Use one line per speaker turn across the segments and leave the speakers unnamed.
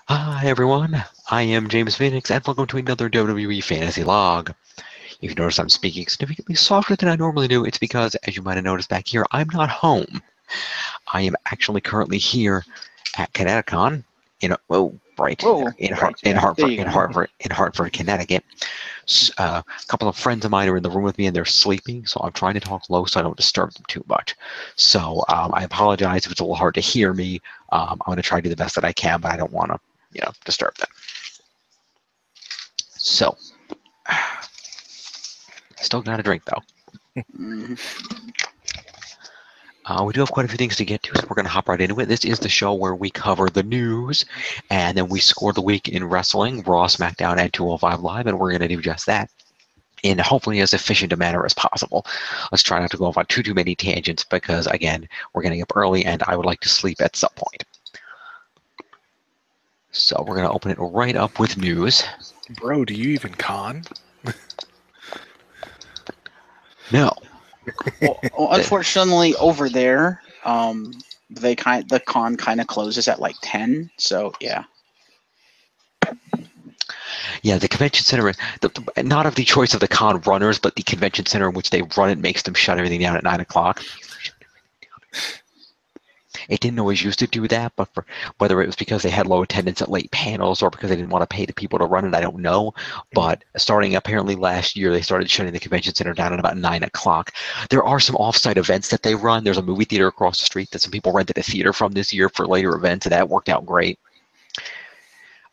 Hi everyone, I am James Phoenix and welcome to another WWE Fantasy Log. If you notice I'm speaking significantly softer than I normally do, it's because, as you might have noticed back here, I'm not home. I am actually currently here at Connecticut, in Hartford, Connecticut. A couple of friends of mine are in the room with me and they're sleeping, so I'm trying to talk low so I don't disturb them too much. So I apologize if it's a little hard to hear me. I'm going to try to do the best that I can, but I don't want to, disturb them. So, still got a drink though. We do have quite a few things to get to, so we're going to hop right into it. This is the show where we cover the news, and then we score the week in wrestling, Raw, SmackDown, and 205 Live, and we're going to do just that in hopefully as efficient a manner as possible. Let's try not to go off on too many tangents because, again, we're getting up early, and I would like to sleep at some point. So we're going to open it right up with news.
Bro, do you even con?
No.
Well, unfortunately, over there, the con kind of closes at like 10. So yeah.
Yeah, the convention center, not of the choice of the con runners, but the convention center in which they run it makes them shut everything down at 9 o'clock. It didn't always used to do that, but whether it was because they had low attendance at late panels or because they didn't want to pay the people to run it, I don't know. But starting apparently last year, they started shutting the convention center down at about 9 o'clock. There are some off-site events that they run. There's a movie theater across the street that some people rented a theater from this year for later events, and that worked out great.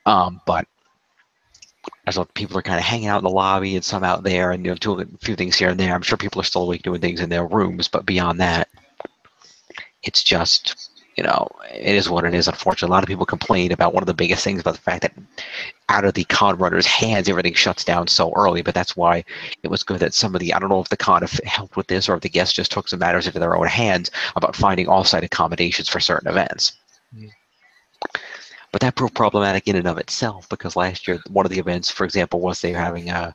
But as people are kind of hanging out in the lobby and some out there and doing a few things here and there. I'm sure people are still awake doing things in their rooms, but beyond that, it's just, it is what it is, unfortunately. A lot of people complain about one of the biggest things about the fact that out of the con runners' hands, everything shuts down so early, but that's why it was good that somebody, I don't know if the con helped with this or if the guests just took some matters into their own hands about finding off-site accommodations for certain events. But that proved problematic in and of itself because last year, one of the events, for example, was they were having the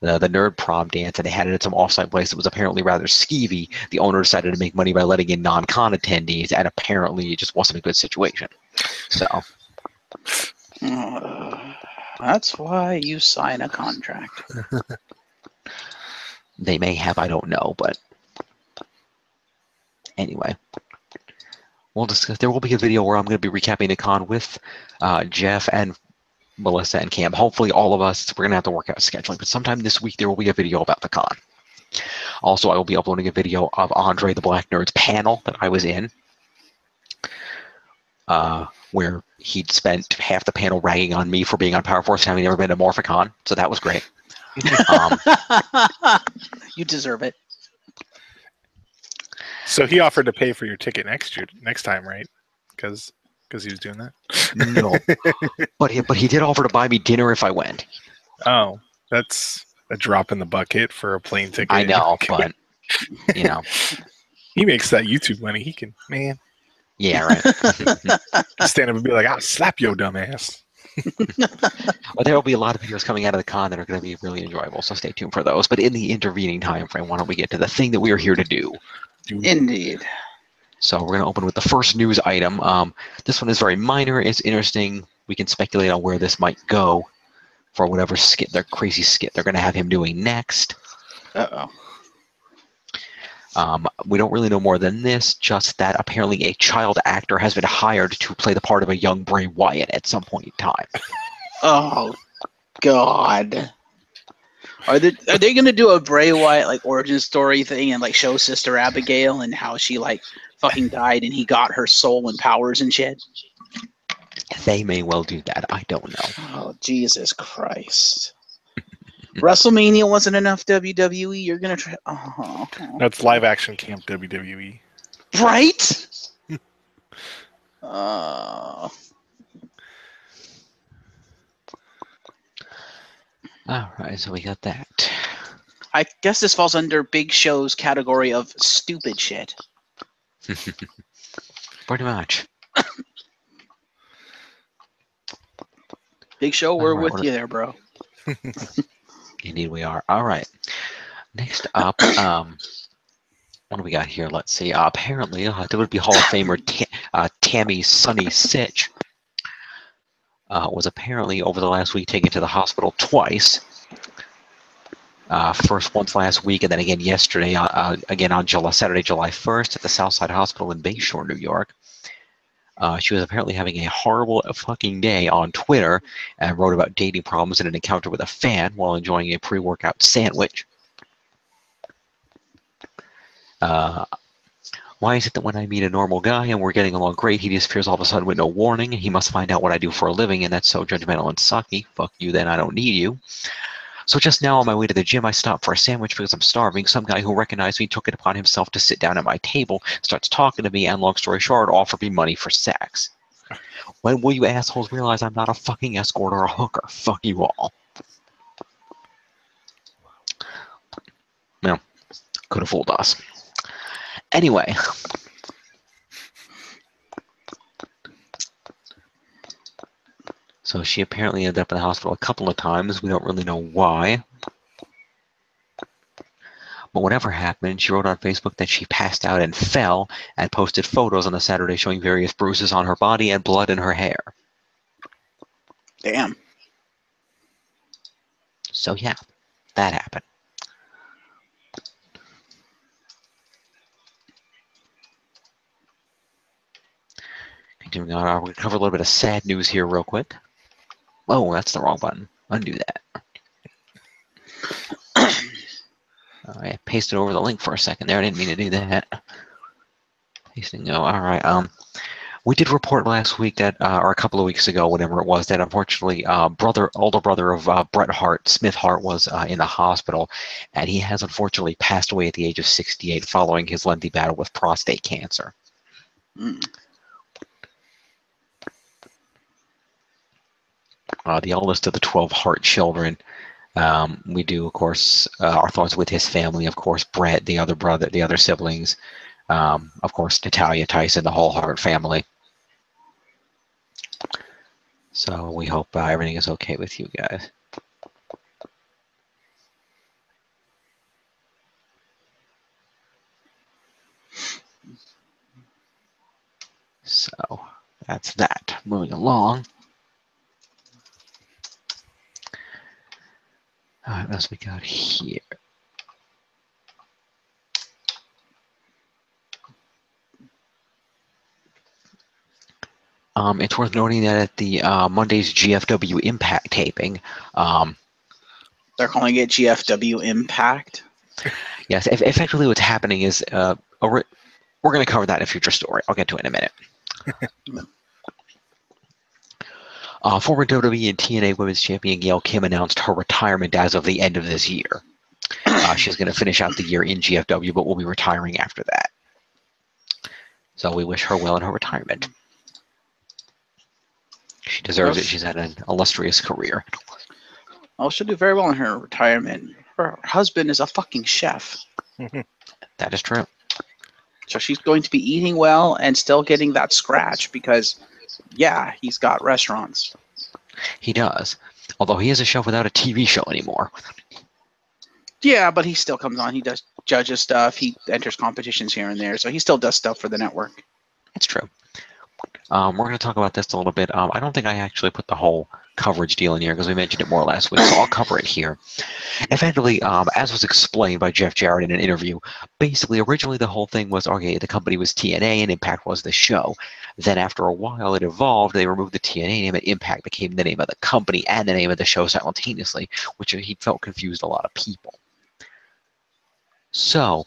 Nerd Prom dance, and they had it at some offsite place that was apparently rather skeevy. The owner decided to make money by letting in non-con attendees, and apparently it just wasn't a good situation. So
that's why you sign a contract.
They may have, I don't know, but anyway. We'll discuss. There will be a video where I'm going to be recapping the con with Jeff and Melissa and Cam. Hopefully all of us, we're going to have to work out scheduling, but sometime this week there will be a video about the con. Also, I will be uploading a video of Andre the Black Nerd's panel that I was in, where he'd spent half the panel ragging on me for being on Power Force and having never been to Morphicon, so that was great.
You deserve it.
So he offered to pay for your ticket next time, right? Because he was doing that?
No. But he did offer to buy me dinner if I went.
Oh, that's a drop in the bucket for a plane ticket.
I know, but,
He makes that YouTube money. He can, man.
Yeah, right.
Stand up and be like, I'll slap your dumb ass.
Well, there will be a lot of videos coming out of the con that are going to be really enjoyable, so stay tuned for those. But in the intervening time frame, why don't we get to the thing that we are here to do?
Indeed.
So we're going to open with the first news item. This one is very minor. It's interesting. We can speculate on where this might go for whatever crazy skit they're going to have him doing next.
Uh-oh.
We don't really know more than this, just that apparently a child actor has been hired to play the part of a young Bray Wyatt at some point in time.
Oh, God. Are they gonna do a Bray Wyatt origin story thing and show Sister Abigail and how she fucking died and he got her soul and powers and shit?
They may well do that. I don't know.
Oh, Jesus Christ. WrestleMania wasn't enough WWE. You're gonna try. Oh.
That's live action camp WWE.
Right? Oh.
All right, so we got that.
I guess this falls under Big Show's category of stupid shit.
Pretty much.
Big Show, we're with you there, bro.
Indeed we are. All right. Next up, what do we got here? Let's see. Apparently, there would be Hall of Famer Tammy Sunny Sitch was apparently over the last week taken to the hospital twice. First once last week, and then again yesterday, again on Saturday, July 1st, at the Southside Hospital in Bayshore, New York. She was apparently having a horrible fucking day on Twitter and wrote about dating problems and an encounter with a fan while enjoying a pre-workout sandwich. Why is it that when I meet a normal guy and we're getting along great, he disappears all of a sudden with no warning? He must find out what I do for a living, and that's so judgmental and sucky. Fuck you, then I don't need you. So just now on my way to the gym, I stopped for a sandwich because I'm starving. Some guy who recognized me took it upon himself to sit down at my table, starts talking to me, and long story short, offered me money for sex. When will you assholes realize I'm not a fucking escort or a hooker? Fuck you all. Well, could have fooled us. Anyway. So she apparently ended up in the hospital a couple of times. We don't really know why. But whatever happened, she wrote on Facebook that she passed out and fell and posted photos on the Saturday showing various bruises on her body and blood in her hair.
Damn.
So yeah, that happened. Continuing on, we're going to cover a little bit of sad news here real quick. Oh, that's the wrong button. Undo that. I pasted over the link for a second there. I didn't mean to do that. Pasting. No. All right. We did report last week that, or a couple of weeks ago, whatever it was, that unfortunately, older brother of Bret Hart, Smith Hart, was in the hospital, and he has unfortunately passed away at the age of 68 following his lengthy battle with prostate cancer.
Mm.
The eldest of the 12 Hart children. We do, of course, our thoughts with his family, of course, Brett, the other brother, the other siblings, of course, Natalia, Tyson, the whole Hart family. So we hope everything is okay with you guys. So that's that. Moving along. All right, what else we got here? It's worth noting that at the Monday's GFW Impact taping,
They're calling it GFW Impact.
yes, effectively what's happening is we're going to cover that in a future story. I'll get to it in a minute. Former WWE and TNA Women's Champion Gail Kim announced her retirement as of the end of this year. She's going to finish out the year in GFW, but will be retiring after that. So we wish her well in her retirement. She deserves it. She's had an illustrious career.
Oh, she'll do very well in her retirement. Her husband is a fucking chef.
That is true.
So she's going to be eating well and still getting that scratch because, yeah, he's got restaurants.
He does. Although he is a chef without a TV show anymore.
Yeah, but he still comes on. He does judges stuff. He enters competitions here and there. So he still does stuff for the network.
It's true. We're going to talk about this a little bit. I don't think I actually put the whole coverage deal in here because we mentioned it more last week, so I'll cover it here. Effectively, as was explained by Jeff Jarrett in an interview, basically, originally the whole thing was, okay, the company was TNA and Impact was the show. Then after a while it evolved, they removed the TNA name and Impact became the name of the company and the name of the show simultaneously, which he felt confused a lot of people. So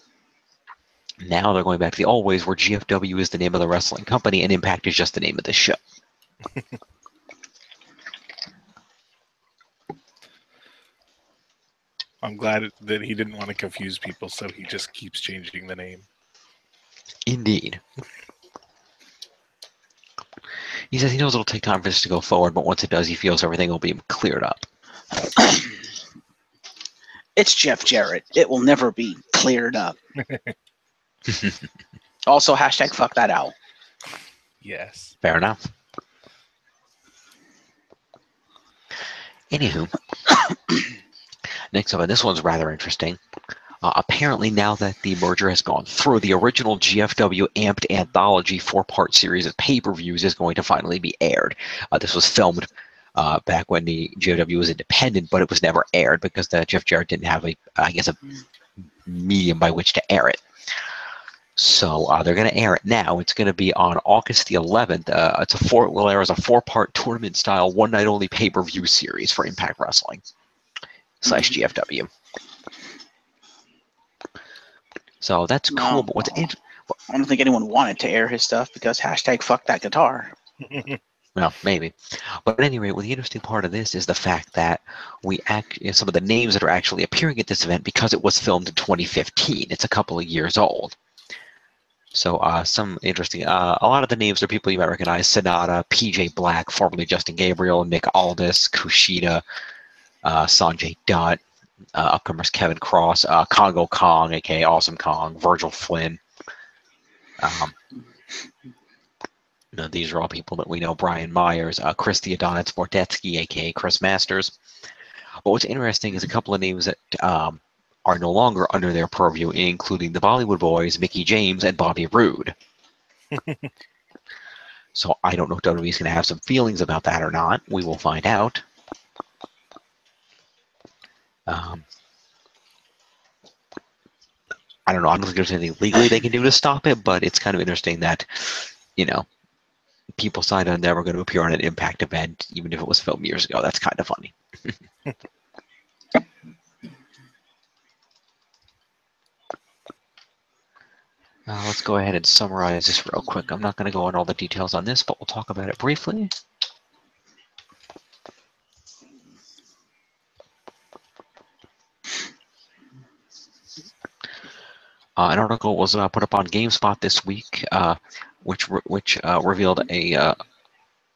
now they're going back to the old ways where GFW is the name of the wrestling company and Impact is just the name of the show.
I'm glad that he didn't want to confuse people, so he just keeps changing the name.
Indeed. He says he knows it'll take time for this to go forward, but once it does, he feels everything will be cleared up.
It's Jeff Jarrett. It will never be cleared up. Also, hashtag fuck that out.
Yes.
Fair enough. Anywho, next up, and this one's rather interesting. Apparently, now that the merger has gone through, the original GFW Amped Anthology 4-part series of pay-per-views is going to finally be aired. This was filmed back when the GOW was independent, but it was never aired because the Jeff Jarrett didn't have a medium by which to air it. So they're going to air it now. It's going to be on August the 11th. Will air as a 4-part tournament style, one night only pay-per-view series for Impact Wrestling / GFW. So that's cool. But what's interesting?
I don't think anyone wanted to air his stuff because #fuck that guitar.
Well, maybe. But at any rate, well, the interesting part of this is the fact that some of the names that are actually appearing at this event, because it was filmed in 2015, it's a couple of years old. So some interesting, a lot of the names are people you might recognize: Sonata, PJ Black, formerly Justin Gabriel, Nick Aldis, Kushida, Sanjay Dutt, upcomers Kevin Cross, Congo Kong, aka Awesome Kong, Virgil Flynn. These are all people that we know: Brian Myers, Chris Theodonis Bortetsky, aka Chris Masters. But what's interesting is a couple of names that are no longer under their purview, including the Bollywood Boys, Mickey James, and Bobby Roode. So I don't know if WWE's going to have some feelings about that or not. We will find out. I don't know. I don't think there's anything legally they can do to stop it, but it's kind of interesting that, people signed on that were going to appear on an Impact event, even if it was filmed years ago. That's kind of funny. Let's go ahead and summarize this real quick. I'm not going to go into all the details on this, but we'll talk about it briefly. An article was put up on GameSpot this week, which revealed a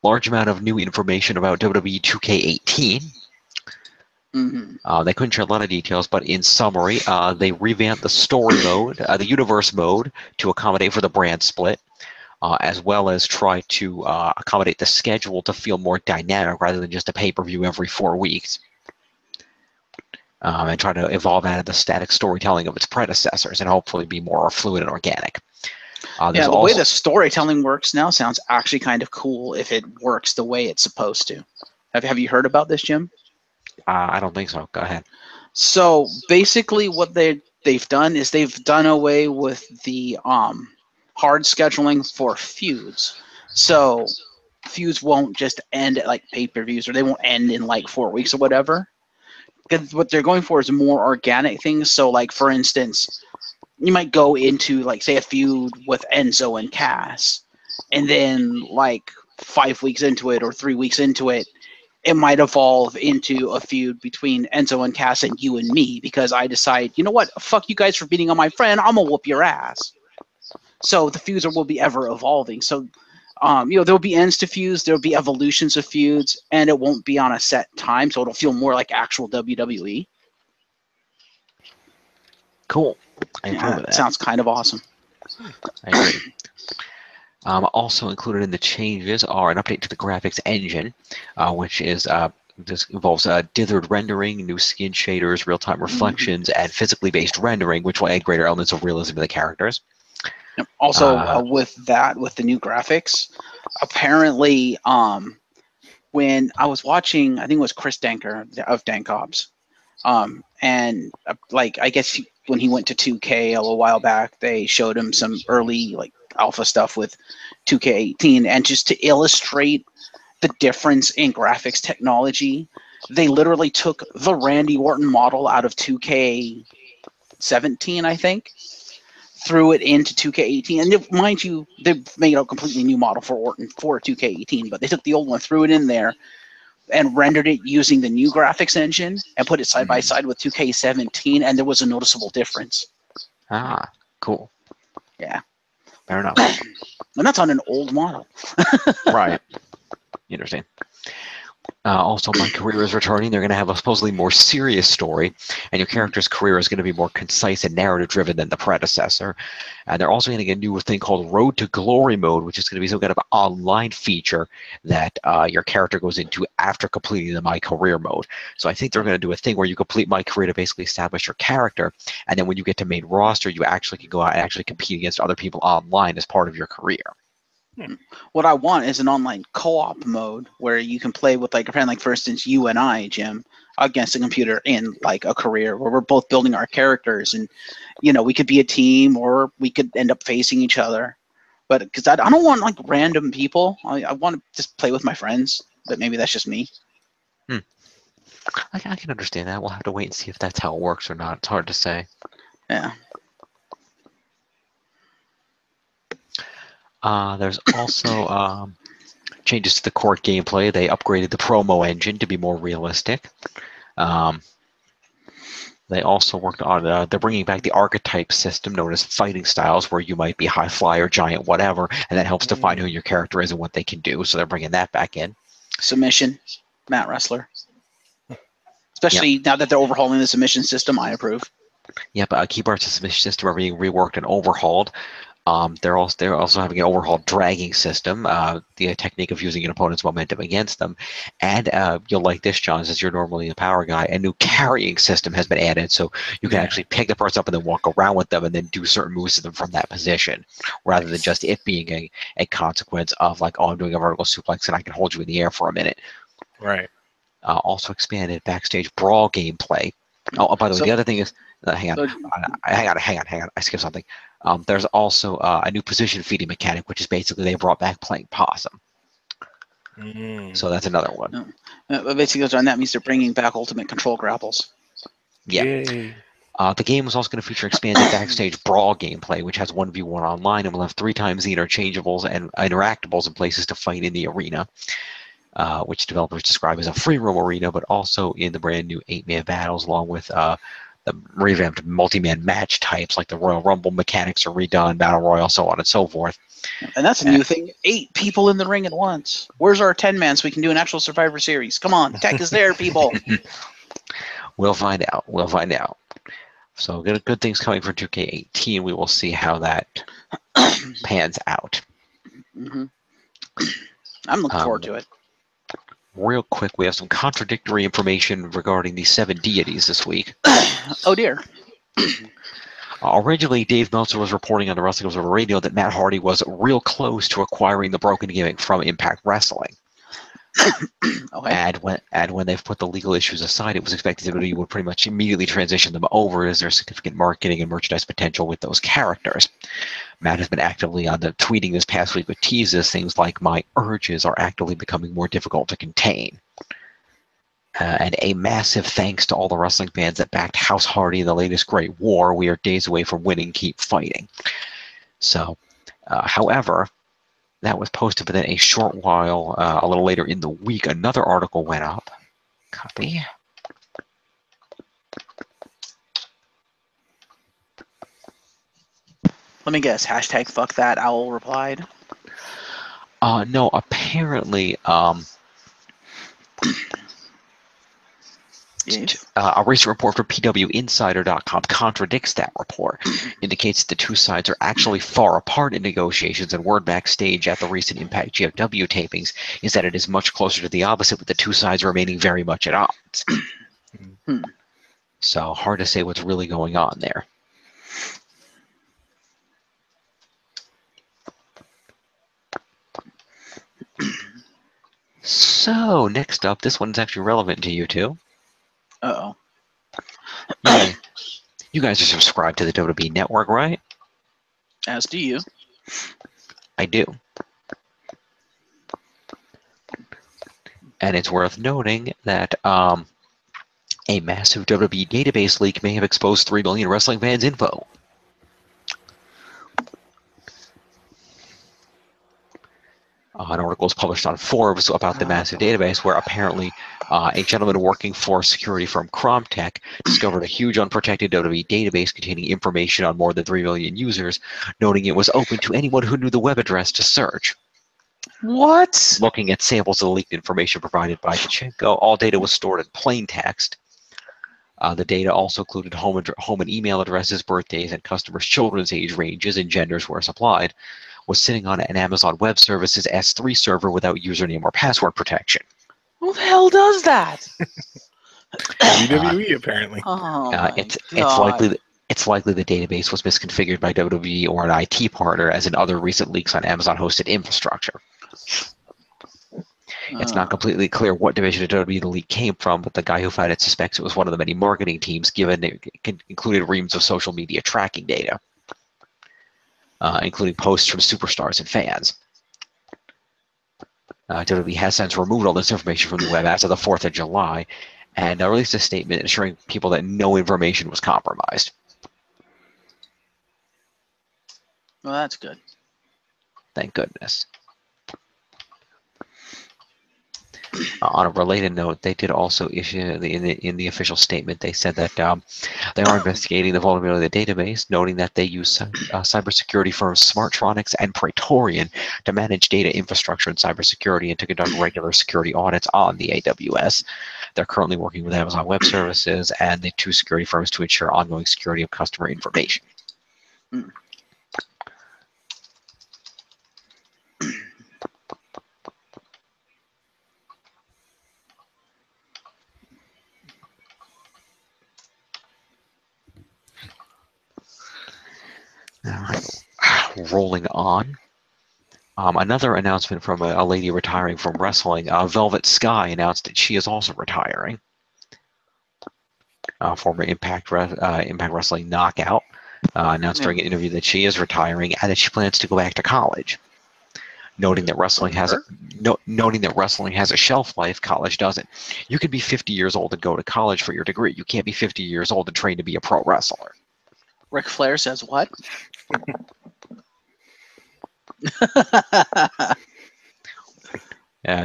large amount of new information about WWE 2K18. They couldn't share a lot of details, but in summary, they revamped the story mode, the universe mode, to accommodate for the brand split, as well as try to accommodate the schedule to feel more dynamic rather than just a pay-per-view every 4 weeks. And try to evolve out of the static storytelling of its predecessors and hopefully be more fluid and organic.
The way the storytelling works now sounds actually kind of cool if it works the way it's supposed to. Have you heard about this, Jim?
I don't think so. Go ahead.
So basically what they've done is they've done away with the hard scheduling for feuds. So feuds won't just end at like pay-per-views, or they won't end in like 4 weeks or whatever. Because what they're going for is more organic things. So like, for instance, you might go into like, say, a feud with Enzo and Cass, and then like 5 weeks into it or 3 weeks into it, it might evolve into a feud between Enzo and Cass and you and me, because I decide, you know what, fuck you guys for beating on my friend, I'm gonna whoop your ass. So the feuds will be ever evolving. So there'll be ends to feuds, there'll be evolutions of feuds, and it won't be on a set time, so it'll feel more like actual WWE.
Cool. I agree with that.
Sounds kind of awesome.
I agree. Also included in the changes are an update to the graphics engine, which is this involves dithered rendering, new skin shaders, real-time reflections, and physically based rendering, which will add greater elements of realism to the characters.
Also, with the new graphics, apparently, when I was watching, I think it was Chris Danker of Dankops, and I guess when he went to 2K a little while back, they showed him some early like alpha stuff with 2K18, and just to illustrate the difference in graphics technology, they literally took the Randy Orton model out of 2K17, I think, threw it into 2K18, and mind you, they made a completely new model for Orton for 2K18, but they took the old one, threw it in there, and rendered it using the new graphics engine and put it side by side with 2K17, and there was a noticeable difference.
Ah, cool.
Yeah.
Fair enough.
And that's on an old model.
Right. Interesting. Also, My Career is returning. They're going to have a supposedly more serious story, and your character's career is going to be more concise and narrative-driven than the predecessor. And they're also getting a new thing called Road to Glory mode, which is going to be some kind of online feature that your character goes into after completing the My Career mode. So I think they're going to do a thing where you complete My Career to basically establish your character, and then when you get to main roster, you actually can go out and actually compete against other people online as part of your career.
What I want is an online co-op mode where you can play with like a friend, like for instance, you and I, Jim, against a computer in like a career where we're both building our characters, and we could be a team or we could end up facing each other. But because I don't want like random people, I want to just play with my friends. But maybe that's just me.
I can understand that. We'll have to wait and see if that's how it works or not. It's hard to say.
Yeah.
There's also changes to the core gameplay. They upgraded the promo engine to be more realistic. They also worked on, they're bringing back the archetype system known as fighting styles, where you might be high flyer, giant, whatever, and that helps define who your character is and what they can do. So they're bringing that back in.
Submission, mat wrestler. Especially now that they're overhauling the submission system, I approve.
Yep, key parts of the submission system are being reworked and overhauled. They're also having an overhauled dragging system, the technique of using an opponent's momentum against them. And you'll like this, John, since you're normally a power guy, a new carrying system has been added, so you can actually pick the person up and then walk around with them and then do certain moves to them from that position, rather than just it being a consequence of like, oh, I'm doing a vertical suplex and I can hold you in the air for a minute.
Right.
Also expanded backstage brawl gameplay. Oh, by the way, the other thing is, hang on, I skipped something. There's also a new position feeding mechanic, which is basically they brought back playing possum. So that's another one.
Basically, that means they're bringing back ultimate control grapples.
Yeah.
Yay.
The game is also going to feature expanded backstage brawl gameplay, which has 1v1 online and will have 3 times the interchangeables and interactables and places to fight in the arena, which developers describe as a free roam arena, but also in the brand new 8-man battles, along with the revamped multi-man match types, like the Royal Rumble mechanics are redone, Battle Royale, so on and so forth.
And that's a new thing. 8 people in the ring at once. Where's our 10-man so we can do an actual Survivor Series? Come on, tech is there, people.
We'll find out. We'll find out. So good things coming for 2K18. We will see how that pans out.
I'm looking forward to it.
Real quick, we have some contradictory information regarding the 7 deities this week.
Oh, dear.
Originally, Dave Meltzer was reporting on the Wrestling Observer Radio that Matt Hardy was real close to acquiring the Broken Gimmick from Impact Wrestling.
Okay.
And when they've put the legal issues aside, it was expected that WWE would pretty much immediately transition them over, as there's significant marketing and merchandise potential with those characters. Matt has been actively on the tweeting this past week with teases, things like, "My urges are actively becoming more difficult to contain." And a massive thanks to all the wrestling fans that backed House Hardy in the latest Great War. We are days away from winning. Keep fighting. So, however, that was posted, but then a short while, a little later in the week, another article went up. Copy.
Let me guess. Hashtag fuck that owl replied.
No, apparently,
Yes.
a recent report from PWInsider.com contradicts that report, indicates the two sides are actually far apart in negotiations, and word backstage at the recent Impact GFW tapings is that it is much closer to the opposite, with the two sides remaining very much at odds. So hard to say what's really going on there. So next up, this one's actually relevant to you two.
Uh-oh.
You guys are subscribed to the WWE Network, right?
As do you.
I do. And it's worth noting that a massive WWE database leak may have exposed 3 million wrestling fans' info. An article was published on Forbes about the massive database, where apparently a gentleman working for security firm Cromtech discovered a huge unprotected WWE database containing information on more than 3 million users, noting it was open to anyone who knew the web address to search.
What?
Looking at samples of the leaked information provided by Pachenko, all data was stored in plain text. The data also included home and email addresses, birthdays, and customers' children's age ranges and genders where supplied. Was sitting on an Amazon Web Services S3 server without username or password protection.
Who the hell does that?
WWE apparently.
Oh
it's It's likely the database was misconfigured by WWE or an IT partner, as in other recent leaks on Amazon-hosted infrastructure. It's not completely clear what division of WWE the leak came from, but the guy who found it suspects it was one of the many marketing teams, given it included reams of social media tracking data, including posts from superstars and fans. WWE has since removed all this information from the web as of the 4th of July and released a statement assuring people that no information was compromised.
Well, that's good.
Thank goodness. On a related note, they did also issue in the official statement. They said that they are investigating the vulnerability of the database, noting that they use cybersecurity firms Smartronix and Praetorian to manage data infrastructure and cybersecurity and to conduct regular security audits on the AWS. They're currently working with Amazon Web Services and the two security firms to ensure ongoing security of customer information.
Mm.
Rolling on. Another announcement from a lady retiring from wrestling. Velvet Sky announced that she is also retiring. Former Impact Wrestling Knockout announced during an interview that she is retiring and that she plans to go back to college. Noting that wrestling has a shelf life, college doesn't. You could be 50 years old and go to college for your degree. You can't be 50 years old and train to be a pro wrestler.
Ric Flair says what?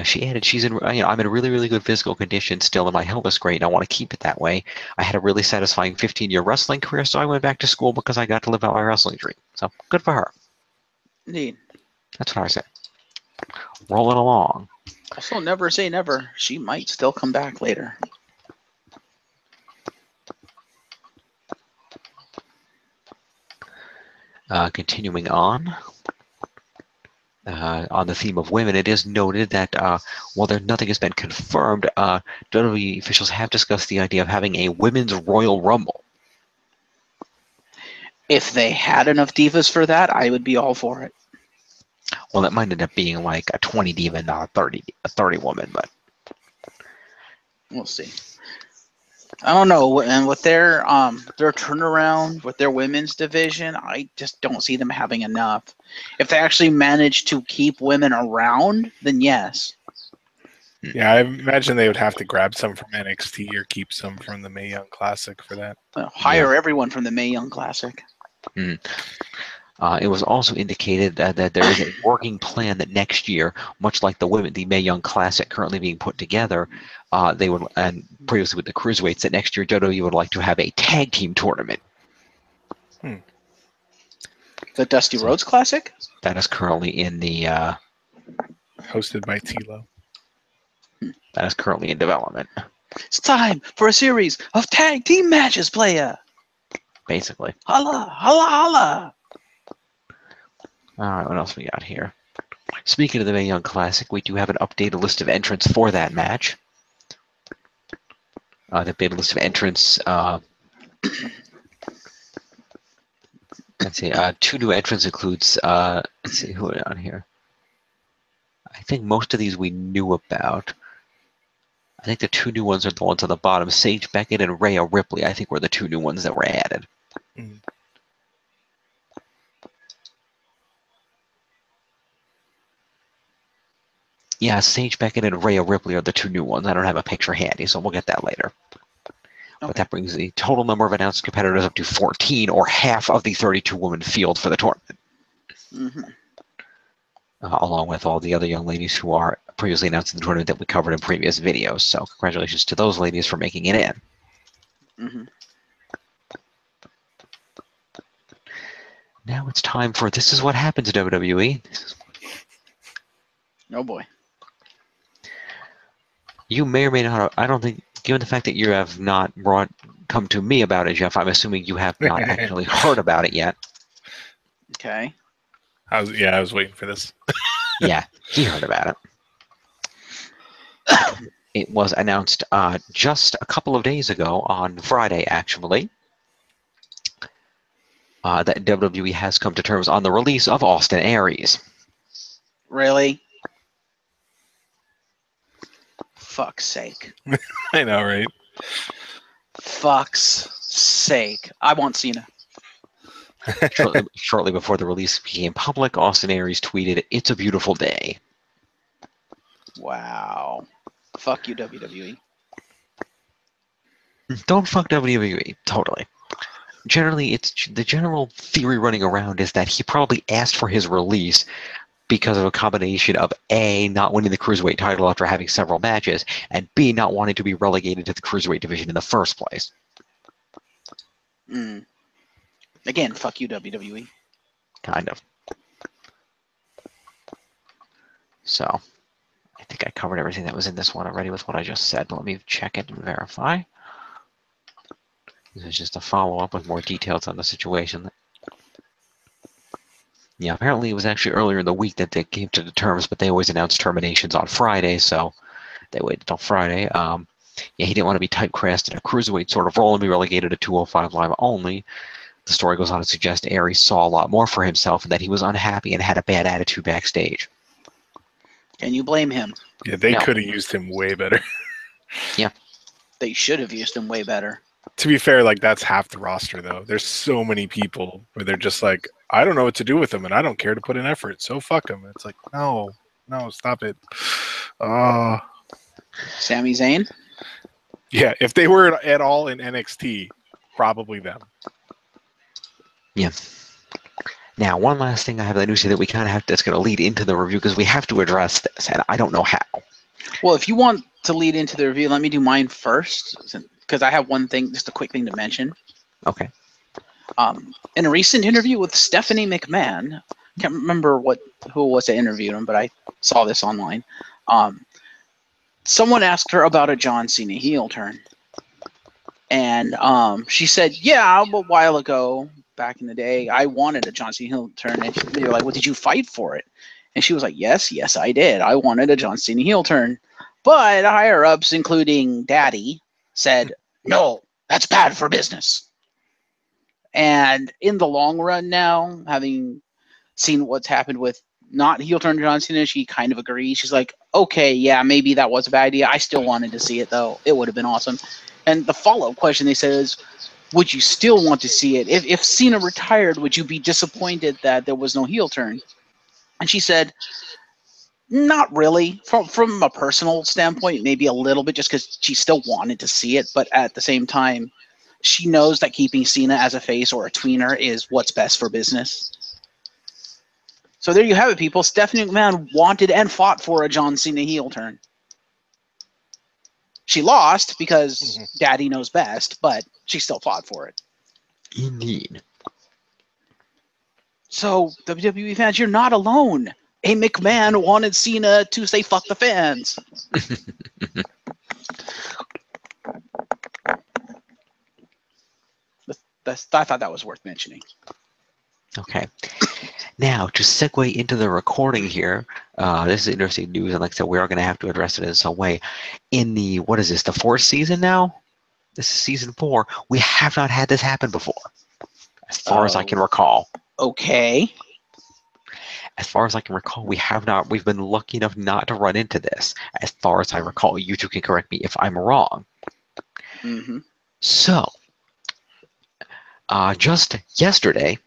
She added, "She's in. I'm in a really, really good physical condition still, and my health is great, and I want to keep it that way. I had a really satisfying 15-year wrestling career, so I went back to school because I got to live out my wrestling dream. So good for her."
Indeed.
That's what I said. Rolling along.
Also, never say never. She might still come back later.
Continuing on the theme of women, it is noted that while nothing has been confirmed, WWE officials have discussed the idea of having a women's Royal Rumble.
If they had enough divas for that, I would be all for it.
Well, it might end up being like a 20 diva, not a 30 woman, but
we'll see. I don't know, and with their turnaround with their women's division, I just don't see them having enough. If they actually manage to keep women around, then yes.
Yeah, I imagine they would have to grab some from NXT or keep some from the Mae Young Classic for that.
Hire everyone from the Mae Young Classic.
It was also indicated that there is a working plan that next year, much like the Mae Young Classic currently being put together, they would, and previously with the cruiserweights, that next year WWE would like to have a tag team tournament.
The Dusty Rhodes Classic?
That is currently in the
hosted by T-Lo.
That is currently in development.
It's time for a series of tag team matches, playa.
Basically.
Holla, holla, holla.
All right, what else we got here? Speaking of the Mae Young Classic, we do have an updated list of entrants for that match. The updated list of entrants. Let's see. 2 new entrants includes. Let's see who are on here. I think most of these we knew about. I think the 2 new ones are the ones on the bottom. Sage Beckett and Rhea Ripley, I think, were the 2 new ones that were added. Yeah, Sage Beckett and Rhea Ripley are the 2 new ones. I don't have a picture handy, so we'll get that later. But that brings the total number of announced competitors up to 14, or half of the 32-woman field for the tournament. Along with all the other young ladies who are previously announced in the tournament that we covered in previous videos. So congratulations to those ladies for making it in. Now it's time for This Is What Happens, WWE.
Oh boy.
You may or may not have, I don't think, given the fact that you have not come to me about it, Jeff, I'm assuming you have not actually heard about it yet.
Okay.
I was waiting for this.
Yeah, he heard about it. It was announced just a couple of days ago, on Friday, actually, that WWE has come to terms on the release of Austin Aries.
Really? Fuck's sake.
I know, right?
Fuck's sake. I want Cena.
Shortly before the release became public, Austin Aries tweeted, "It's a beautiful day."
Wow. Fuck you, WWE.
Don't fuck WWE. Totally. Generally, it's the general theory running around is that he probably asked for his release because of a combination of A, not winning the Cruiserweight title after having several matches, and B, not wanting to be relegated to the Cruiserweight division in the first place.
Again, fuck you, WWE.
Kind of. So, I think I covered everything that was in this one already with what I just said, but let me check it and verify. This is just a follow-up with more details on the situation. Yeah, apparently it was actually earlier in the week that they came to the terms, but they always announce terminations on Friday, so they waited until Friday. Yeah, he didn't want to be typecast in a cruiserweight sort of role and be relegated to 205 Live only. The story goes on to suggest Aries saw a lot more for himself and that he was unhappy and had a bad attitude backstage.
Can you blame him?
Yeah, they
No.
could have used him way better.
Yeah.
They should have used him way better.
To be fair, like that's half the roster, though. There's so many people where they're just like, I don't know what to do with him, and I don't care to put in effort, so fuck him. It's like, no, stop it.
Sami Zayn?
Yeah, if they were at all in NXT, probably them.
Yeah. Now, one last thing I have that news here that we kind of have that's going to lead into the review because we have to address this, and I don't know how.
Well, if you want to lead into the review, let me do mine first, because I have one thing, just a quick thing to mention.
Okay.
In a recent interview with Stephanie McMahon, can't remember who it was that interviewed him, but I saw this online. Someone asked her about a John Cena heel turn, and she said, "Yeah, a while ago, back in the day, I wanted a John Cena heel turn." And they were like, "Well, did you fight for it?" And she was like, "Yes, I did. I wanted a John Cena heel turn, but higher ups, including Daddy, said no, that's bad for business." And in the long run now, having seen what's happened with not heel turn John Cena, she kind of agrees. She's like, okay, yeah, maybe that was a bad idea. I still wanted to see it, though. It would have been awesome. And the follow-up question they said is, would you still want to see it? If Cena retired, would you be disappointed that there was no heel turn? And she said, not really. From a personal standpoint, maybe a little bit, just because she still wanted to see it. But at the same time, she knows that keeping Cena as a face or a tweener is what's best for business. So there you have it, people. Stephanie McMahon wanted and fought for a John Cena heel turn. She lost because Daddy knows best, but she still fought for it.
Indeed.
So, WWE fans, you're not alone. A McMahon wanted Cena to say fuck the fans. I thought that was worth mentioning.
Okay. Now, to segue into the recording here, this is interesting news, and like I said, we are going to have to address it in some way. In the, what is this, the fourth season now? This is season 4. We have not had this happen before, as far as I can recall.
Okay.
As far as I can recall, we've been lucky enough not to run into this, as far as I recall. You two can correct me if I'm wrong.
Mm-hmm.
So, just yesterday,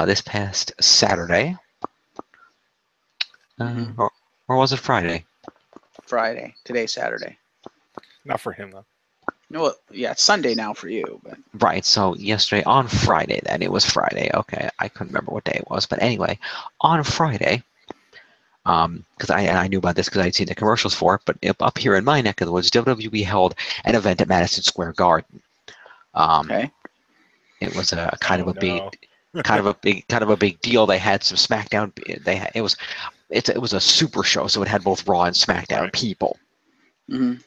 this past Saturday, or was it Friday?
Friday. Today's Saturday.
Not for him, though.
No, yeah, it's Sunday now for you. But
Right, so yesterday, on Friday then, it was Friday, okay, I couldn't remember what day it was, but anyway, on Friday, because I knew about this because I'd seen the commercials for it, but up here in my neck of the woods, WWE held an event at Madison Square Garden.
okay.
It was a kind of a big deal. They had some SmackDown. It was a super show, so it had both Raw and SmackDown people.
Mm-hmm.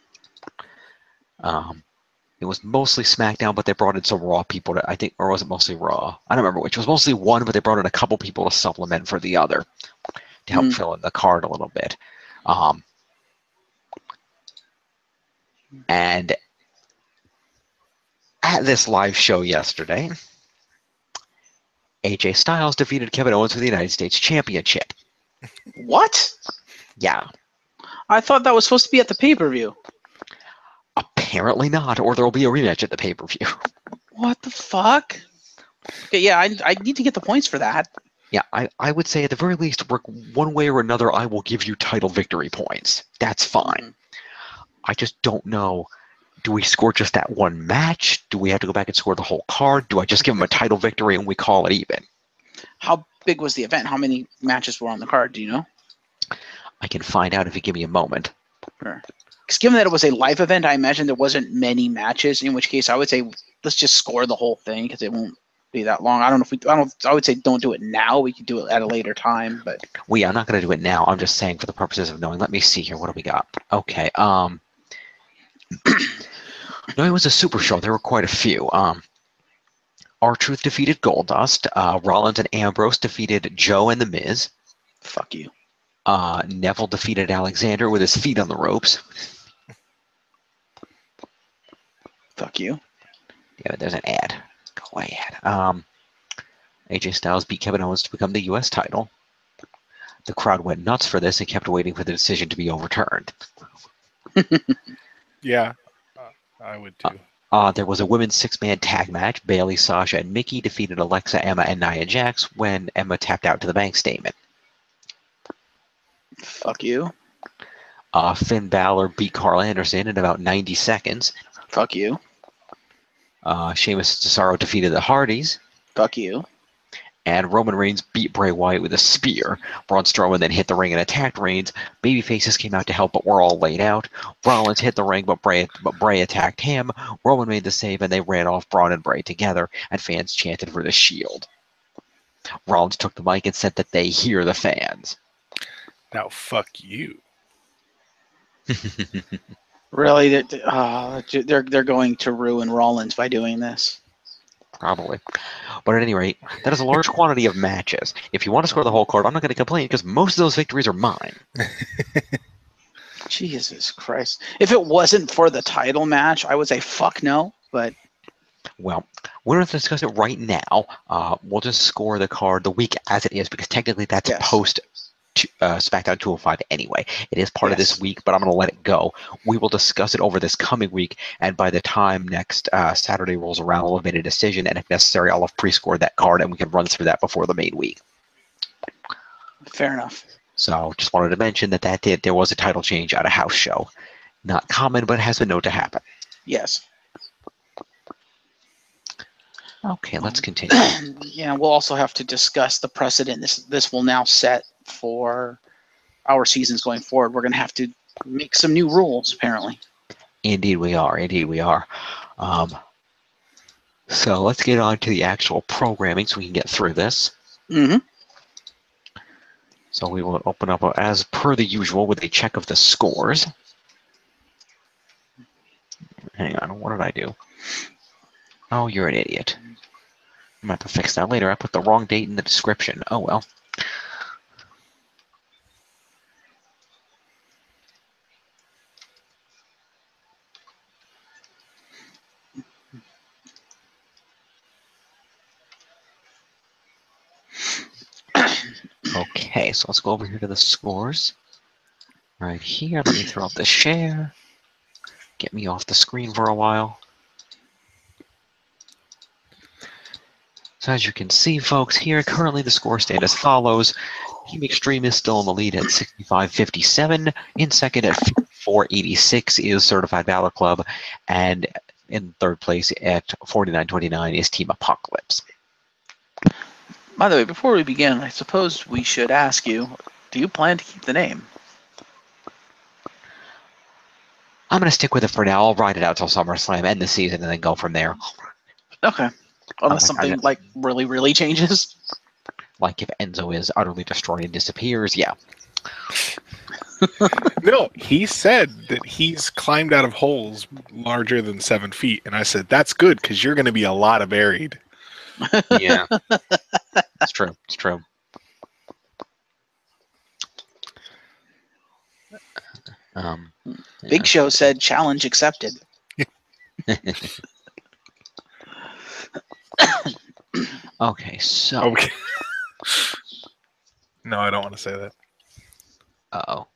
It was mostly SmackDown, but they brought in some Raw people to, I think, or was it mostly Raw? I don't remember which. It was mostly one, but they brought in a couple people to supplement for the other to help fill in the card a little bit. And at this live show yesterday, AJ Styles defeated Kevin Owens for the United States Championship.
What?
Yeah,
I thought that was supposed to be at the pay-per-view.
apparently not, or there will be a rematch at the pay-per-view.
What the fuck? Okay, yeah, I need to get the points for that.
Yeah, I would say at the very least, Rick, one way or another, I will give you title victory points. That's fine. I just don't know. Do we score just that one match? Do we have to go back and score the whole card? Do I just give him a title victory and we call it even?
How big was the event? How many matches were on the card? Do you know?
I can find out if you give me a moment.
Sure. Because given that it was a live event, I imagine there wasn't many matches. In which case, I would say let's just score the whole thing because it won't be that long. I don't know if we. I would say don't do it now. We could do it at a later time. But
I'm not going to do it now. I'm just saying for the purposes of knowing. Let me see here. What do we got? Okay. No, it was a super show. There were quite a few. R-Truth defeated Goldust. Rollins and Ambrose defeated Joe and The Miz.
fuck you.
Neville defeated Alexander with his feet on the ropes.
Fuck you.
Yeah, there's an ad. Go away, ad. AJ Styles beat Kevin Owens to become the U.S. title. The crowd went nuts for this and kept waiting for the decision to be overturned.
Yeah, I would too.
There was a women's six-man tag match. Bayley, Sasha, and Mickey defeated Alexa, Emma, and Nia Jax when Emma tapped out to the bank statement.
Fuck you.
Finn Balor beat Carl Anderson in about 90 seconds.
Fuck you.
Sheamus and Cesaro defeated the Hardys.
Fuck you.
And Roman Reigns beat Bray Wyatt with a spear. Braun Strowman then hit the ring and attacked Reigns. Babyfaces came out to help, but were all laid out. Rollins hit the ring, but Bray attacked him. Roman made the save, and they ran off Braun and Bray together, and fans chanted for the Shield. Rollins took the mic and said that they hear the fans.
Now, fuck you.
Really, they're going to ruin Rollins by doing this.
Probably. But at any rate, that is a large quantity of matches. If you want to score the whole card, I'm not going to complain because most of those victories are mine.
Jesus Christ. If it wasn't for the title match, I would say fuck no, but...
Well, we're going to discuss it right now. We'll just score the card the week as it is because technically that's post SmackDown 205 anyway. It is part of this week, but I'm going to let it go. We will discuss it over this coming week, and by the time next Saturday rolls around, we'll have made a decision, and if necessary, I'll have pre-scored that card, and we can run through that before the main week.
Fair enough.
So just wanted to mention that there was a title change at a house show. Not common, but has been known to happen.
Yes.
Okay, let's continue.
Yeah, we'll also have to discuss the precedent this will now set for our seasons going forward. We're going to have to make some new rules, apparently.
Indeed we are. Indeed we are. So let's get on to the actual programming so we can get through this.
Mm-hmm.
So we will open up, as per the usual, with a check of the scores. Hang on, what did I do? Oh, you're an idiot. I'm going to have to fix that later. I put the wrong date in the description. Oh, well. Okay, so let's go over here to the scores. Right here, let me throw up the share. Get me off the screen for a while. So as you can see, folks, here, currently the score stand as follows. Team Extreme is still in the lead at 65.57. In second at 4.86 is Certified Valor Club. And in third place at 49.29 is Team Apocalypse.
By the way, before we begin, I suppose we should ask you, do you plan to keep the name?
I'm going to stick with it for now. I'll ride it out till SummerSlam, end the season, and then go from there.
Okay. Unless something, really, really changes.
Like if Enzo is utterly destroyed and disappears, yeah.
No, he said that he's climbed out of holes larger than 7 feet. And I said, that's good because you're going to be a lot of buried.
Yeah. It's true. It's true.
Big Show said challenge accepted.
Okay, so.
Okay. No, I don't want to say that.
Uh-oh.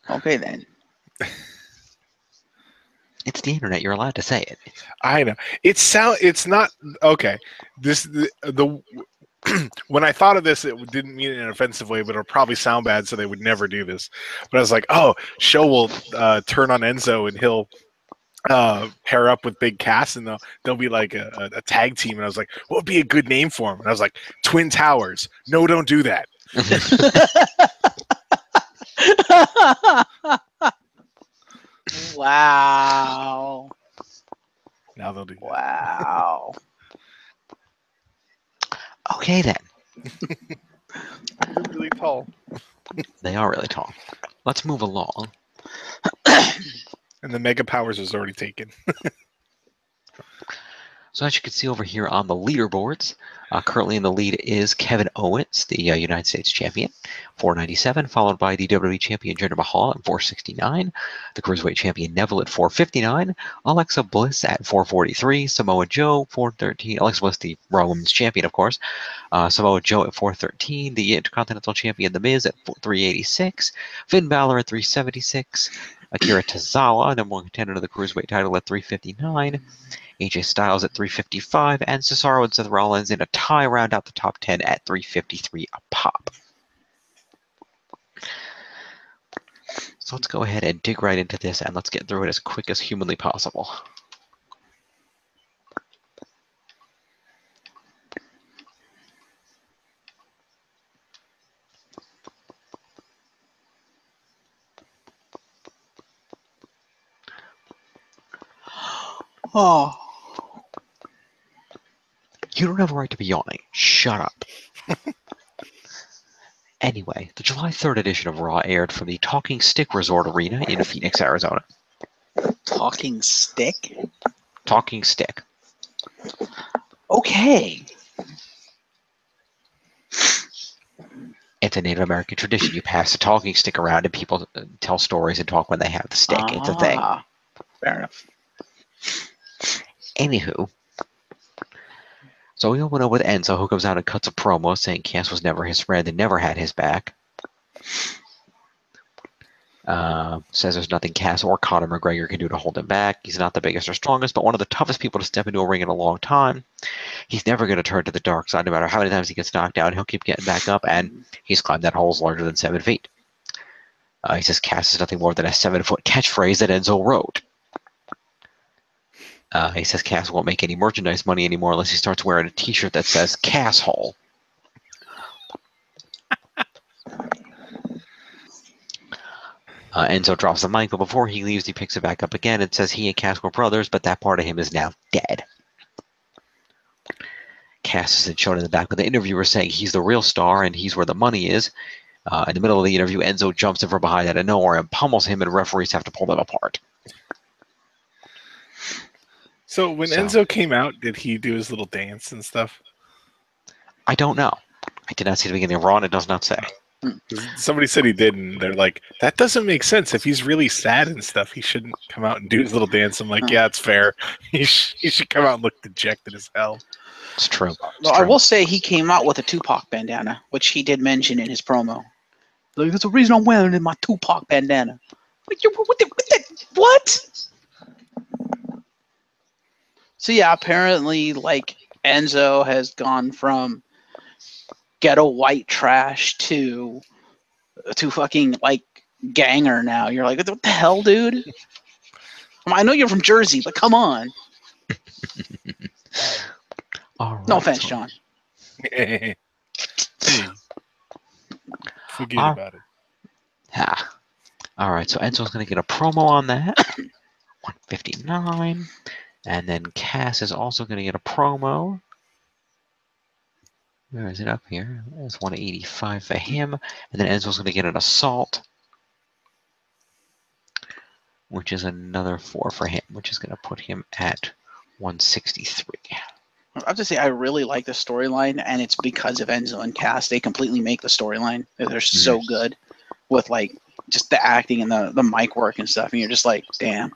Okay then.
It's the internet. You're allowed to say it.
I know. It's not okay. The when I thought of this, it didn't mean it in an offensive way, but it'll probably sound bad, so they would never do this. But I was like, oh, Show will turn on Enzo, and he'll pair up with Big Cass, and they'll be like a tag team. And I was like, what would be a good name for him? And I was like, Twin Towers. No, don't do that.
Wow.
Now they'll do that.
Wow.
Okay, then.
They're really tall.
They are really tall. Let's move along.
And the Mega Powers was already taken.
So as you can see over here on the leaderboards, currently in the lead is Kevin Owens, the United States champion, 497, followed by the WWE champion Jinder Mahal at 469, the Cruiserweight champion Neville at 459, Alexa Bliss at 443, Samoa Joe 413, Alexa Bliss the Raw Women's champion, of course, Samoa Joe at 413, the Intercontinental champion The Miz at 386, Finn Balor at 376, Akira Tozawa, number one contender to the Cruiserweight title at 359, AJ Styles at 355, and Cesaro and Seth Rollins in a tie round out the top 10 at 353 a pop. So let's go ahead and dig right into this, and let's get through it as quick as humanly possible.
Oh.
You don't have a right to be yawning. Shut up. Anyway, the July 3rd edition of Raw aired from the Talking Stick Resort Arena in Phoenix, Arizona.
Talking stick?
Talking Stick.
Okay.
It's a Native American tradition. You pass the talking stick around and people tell stories and talk when they have the stick. It's a thing.
Fair enough.
Anywho, so we open up with Enzo, who comes out and cuts a promo saying Cass was never his friend and never had his back. Says there's nothing Cass or Conor McGregor can do to hold him back. He's not the biggest or strongest, but one of the toughest people to step into a ring in a long time. He's never going to turn to the dark side, no matter how many times he gets knocked down. He'll keep getting back up, and he's climbed that hole larger than 7 feet. He says Cass is nothing more than a 7-foot catchphrase that Enzo wrote. He says Cass won't make any merchandise money anymore unless he starts wearing a t-shirt that says Cass Hole. Enzo drops the mic, but before he leaves, he picks it back up again and says he and Cass were brothers, but that part of him is now dead. Cass is then shown in the back with the interviewer saying he's the real star and he's where the money is. In the middle of the interview, Enzo jumps in from behind out of nowhere and pummels him, and referees have to pull them apart.
So when Enzo came out, did he do his little dance and stuff?
I don't know. I did not see the beginning of Raw, and it does not say.
Somebody said he did, and they're like, that doesn't make sense. If he's really sad and stuff, he shouldn't come out and do his little dance. I'm like, yeah, it's fair. He should come out and look dejected as hell.
It's true.
Well, I will say he came out with a Tupac bandana, which he did mention in his promo. Like, there's a reason I'm wearing my Tupac bandana. Like, what? So yeah, apparently, like, Enzo has gone from ghetto white trash to fucking, like, ganger now. You're like, what the hell, dude? I know you're from Jersey, but come on.
All right,
No offense, John.
Hey. Forget about it.
Yeah. All right, so Enzo's going to get a promo on that. 159. And then Cass is also going to get a promo. Where is it up here? It's 185 for him. And then Enzo's going to get an assault, which is another 4 for him, which is going to put him at 163.
I have to say, I really like the storyline, and it's because of Enzo and Cass. They completely make the storyline. They're so good with, like, just the acting and the mic work and stuff. And you're just like, damn.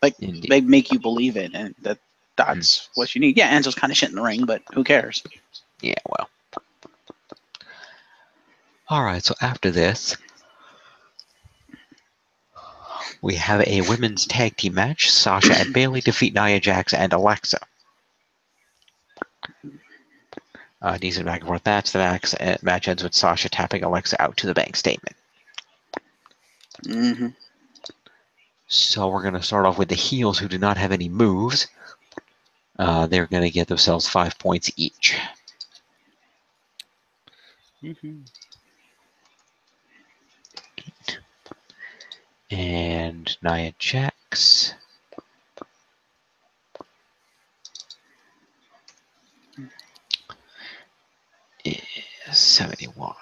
Like,
Indeed.
they make you believe it, and That's what you need. Yeah, Enzo's kind of shit in the ring, but who cares?
Yeah, well. Alright, so after this, we have a women's tag team match. Sasha and Bailey defeat Nia Jax and Alexa. Decent back and forth match. The match ends with Sasha tapping Alexa out to the bank statement.
Mm-hmm.
So we're going to start off with the heels who do not have any moves. They're going to get themselves 5 points each. And Nia Jax. Is 71.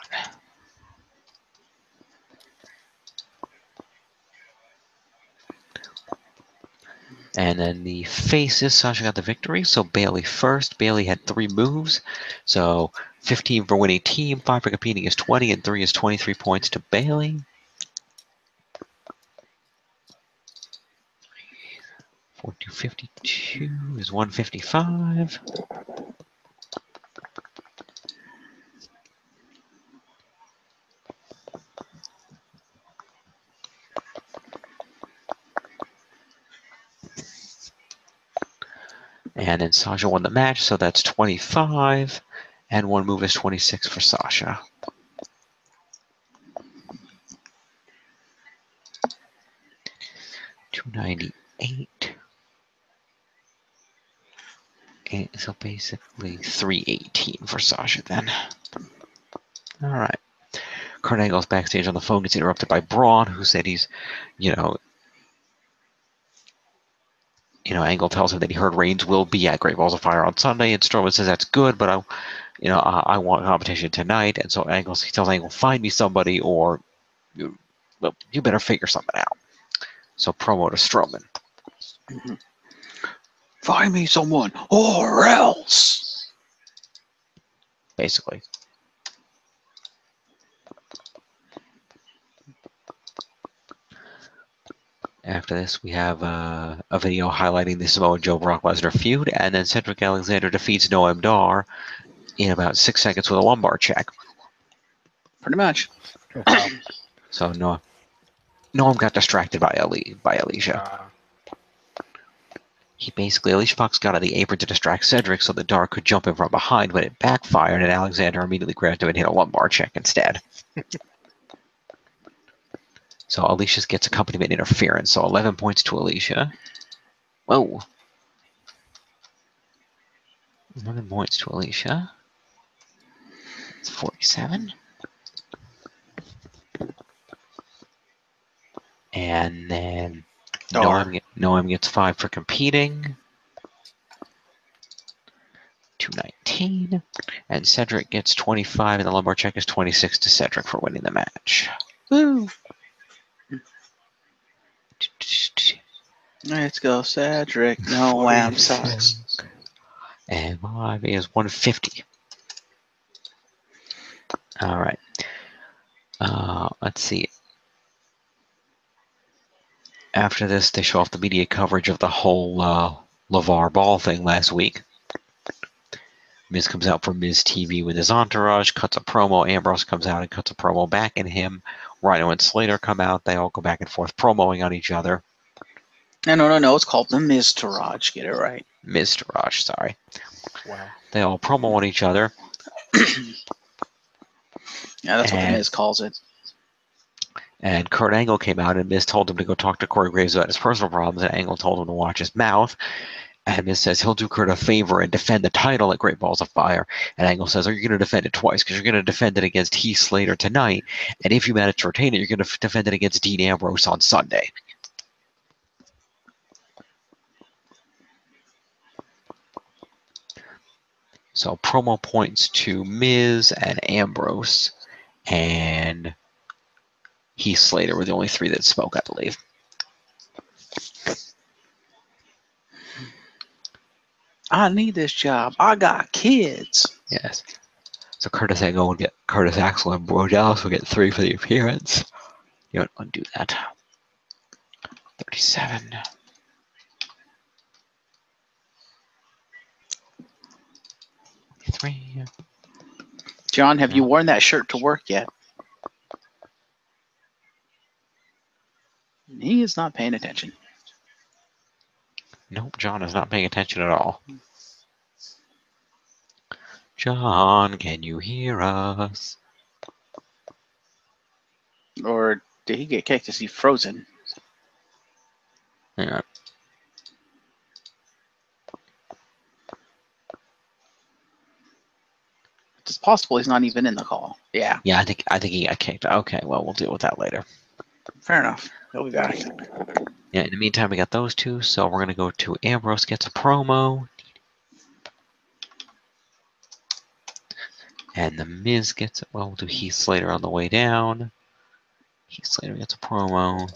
And then the faces, Sasha got the victory. So Bailey first. Bailey had 3 moves. So 15 for winning team, 5 for competing is 20, and 3 is 23 points to Bailey. 4252 is 155. And then Sasha won the match, so that's 25. And 1 move is 26 for Sasha. $298. And so basically 318 for Sasha then. All right. Kurt Angle's backstage on the phone, gets interrupted by Braun, who said he's, Angle tells him that he heard Reigns will be at Great Balls of Fire on Sunday, and Strowman says that's good, but I want competition tonight, and so he tells Angle, find me somebody, or you better figure something out. So promo to Strowman.
Mm-hmm. Find me someone, or else.
Basically. After this, we have a video highlighting the Samoa Joe Brock Lesnar feud, and then Cedric Alexander defeats Noam Dar in about 6 seconds with a lumbar check.
Pretty much.
Wow.
So Noam got distracted by Alicia. Alicia Fox got on the apron to distract Cedric so that Dar could jump in from behind, but it backfired, and Alexander immediately grabbed him and hit a lumbar check instead. So Alicia gets accompaniment interference, so 11 points to Alicia. Whoa. 11 points to Alicia. It's 47. And then Noam gets 5 for competing. 219. And Cedric gets 25, and the lumbar check is 26 to Cedric for winning the match.
Woo! Let's go, Cedric. No lamb sucks.
And mine is 150. All right. Let's see. After this, they show off the media coverage of the whole LeVar Ball thing last week. Miz comes out for Miz TV with his entourage, cuts a promo. Ambrose comes out and cuts a promo back at him. Rhino and Slater come out. They all go back and forth promoing on each other.
No. It's called the Miztourage. Get it right.
Miztourage, sorry.
Wow.
They all promo on each other.
Yeah, that's what the Miz calls it.
And Kurt Angle came out, and Miz told him to go talk to Corey Graves about his personal problems, and Angle told him to watch his mouth. And Miz says he'll do Kurt a favor and defend the title at Great Balls of Fire. And Angle says, are you going to defend it twice? Because you're going to defend it against Heath Slater tonight. And if you manage to retain it, you're going to defend it against Dean Ambrose on Sunday. So promo points to Miz and Ambrose. And Heath Slater were the only 3 that spoke, I believe.
I need this job. I got kids.
Yes. So Curtis Axel and Bro Dallas will get 3 for the appearance. You don't undo that. 37. 43.
John, have you worn that shirt to work yet? He is not paying attention.
Nope, John is not paying attention at all. John, can you hear us?
Or did he get kicked? Is he frozen?
Yeah.
It's possible he's not even in the call. Yeah,
Yeah, I think he got kicked. Okay, well, we'll deal with that later.
fair enough. He'll be back.
Yeah, in the meantime, we got those two, so we're going to go to Ambrose gets a promo. And The Miz gets, well, we'll do Heath Slater on the way down. Heath Slater gets a promo.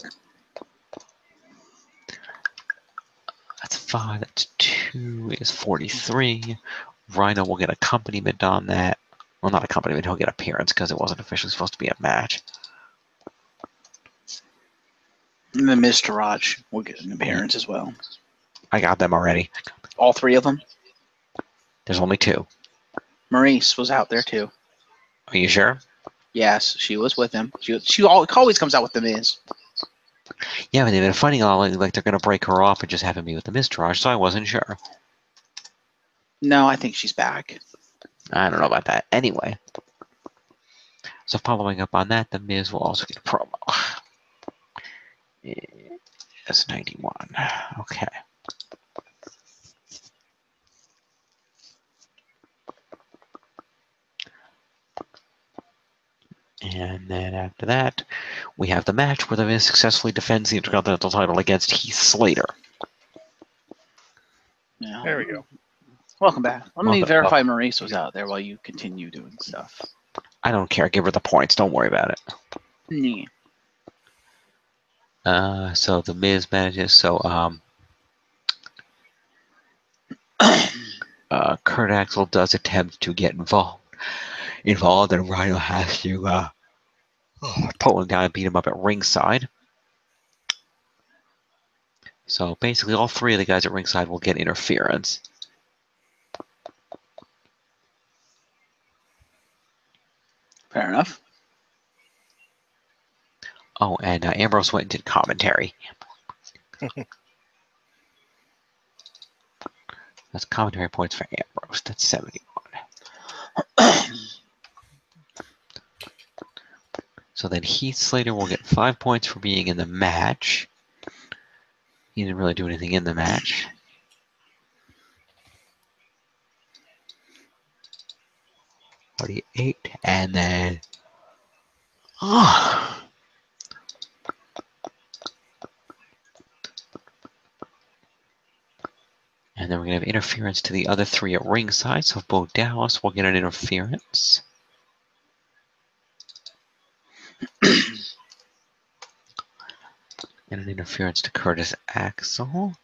That's 5, that's 2 is 43. Rhino will get accompaniment on that. Well, not accompaniment, he'll get appearance because it wasn't officially supposed to be a match.
And then Mr. Raj will get an appearance as well.
I got them already.
All three of them?
There's only 2.
Maurice was out there too.
Are you sure?
Yes, she was with him. She always comes out with the Miz.
Yeah, but they've been fighting all like they're going to break her off and just have him be with the Mistrage, so I wasn't sure.
No, I think she's back.
I don't know about that. Anyway. So following up on that, The Miz will also get a promo. That's 91. Okay. And then after that, we have the match where The Miz successfully defends the Intercontinental title against Heath Slater.
Yeah.
There we go.
Welcome back. Let me
Welcome.
verify Maurice was out there while you continue doing stuff.
I don't care. Give her the points. Don't worry about it. So The Miz manages. So Kurt Axel does attempt to get involved, and Rhino has to pull him down and beat him up at ringside. So basically, all 3 of the guys at ringside will get interference.
Fair enough.
Oh, and Ambrose went and did commentary. That's commentary points for Ambrose. That's 71. So then Heath Slater will get 5 points for being in the match. He didn't really do anything in the match. $48, and then and then we're gonna have interference to the other 3 at ringside. So Bo Dallas will get an interference. And an interference to Curtis Axel.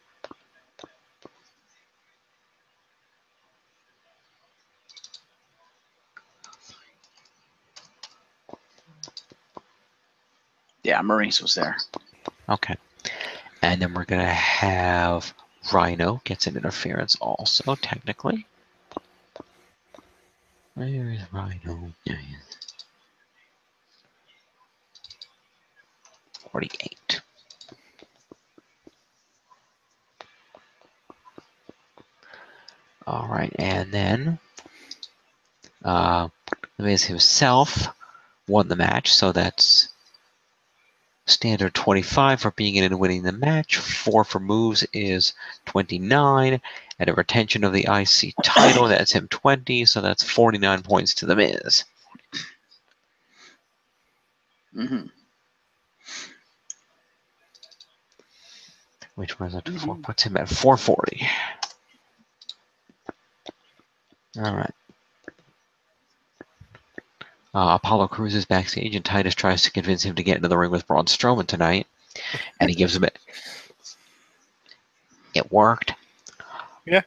Yeah, Maurice was there.
Okay. And then we're going to have Rhino gets an interference also, technically. Where is Rhino? There he is. 48. All right, and then The Miz himself won the match, so that's standard 25 for being in and winning the match. 4 for moves is 29, and a retention of the IC title, that's him 20, so that's 49 points to The Miz.
Mm-hmm.
Which was up to 4, puts him at 440. All right. Apollo Crews is backstage, and Titus tries to convince him to get into the ring with Braun Strowman tonight, and he gives him it. It worked.
Yeah.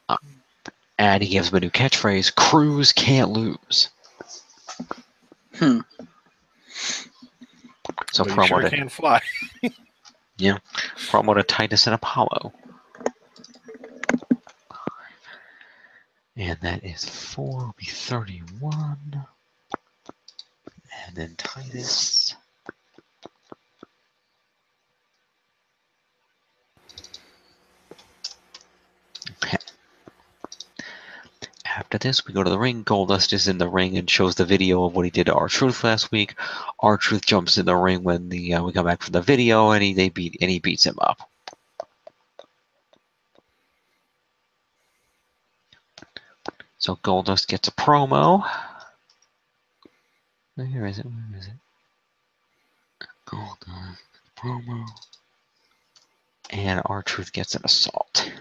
And he gives him a new catchphrase: "Crews can't lose." So
But you
promo
sure
to
can fly.
promo to Titus and Apollo. And that is 4 will be 31. And then Titus. Okay. After this, we go to the ring. Goldust is in the ring and shows the video of what he did to R-Truth last week. R-Truth jumps in the ring when we come back from the video, and he beats him up. So Goldust gets a promo. Where is it? Where is it? Goldust promo. And R-Truth gets an assault.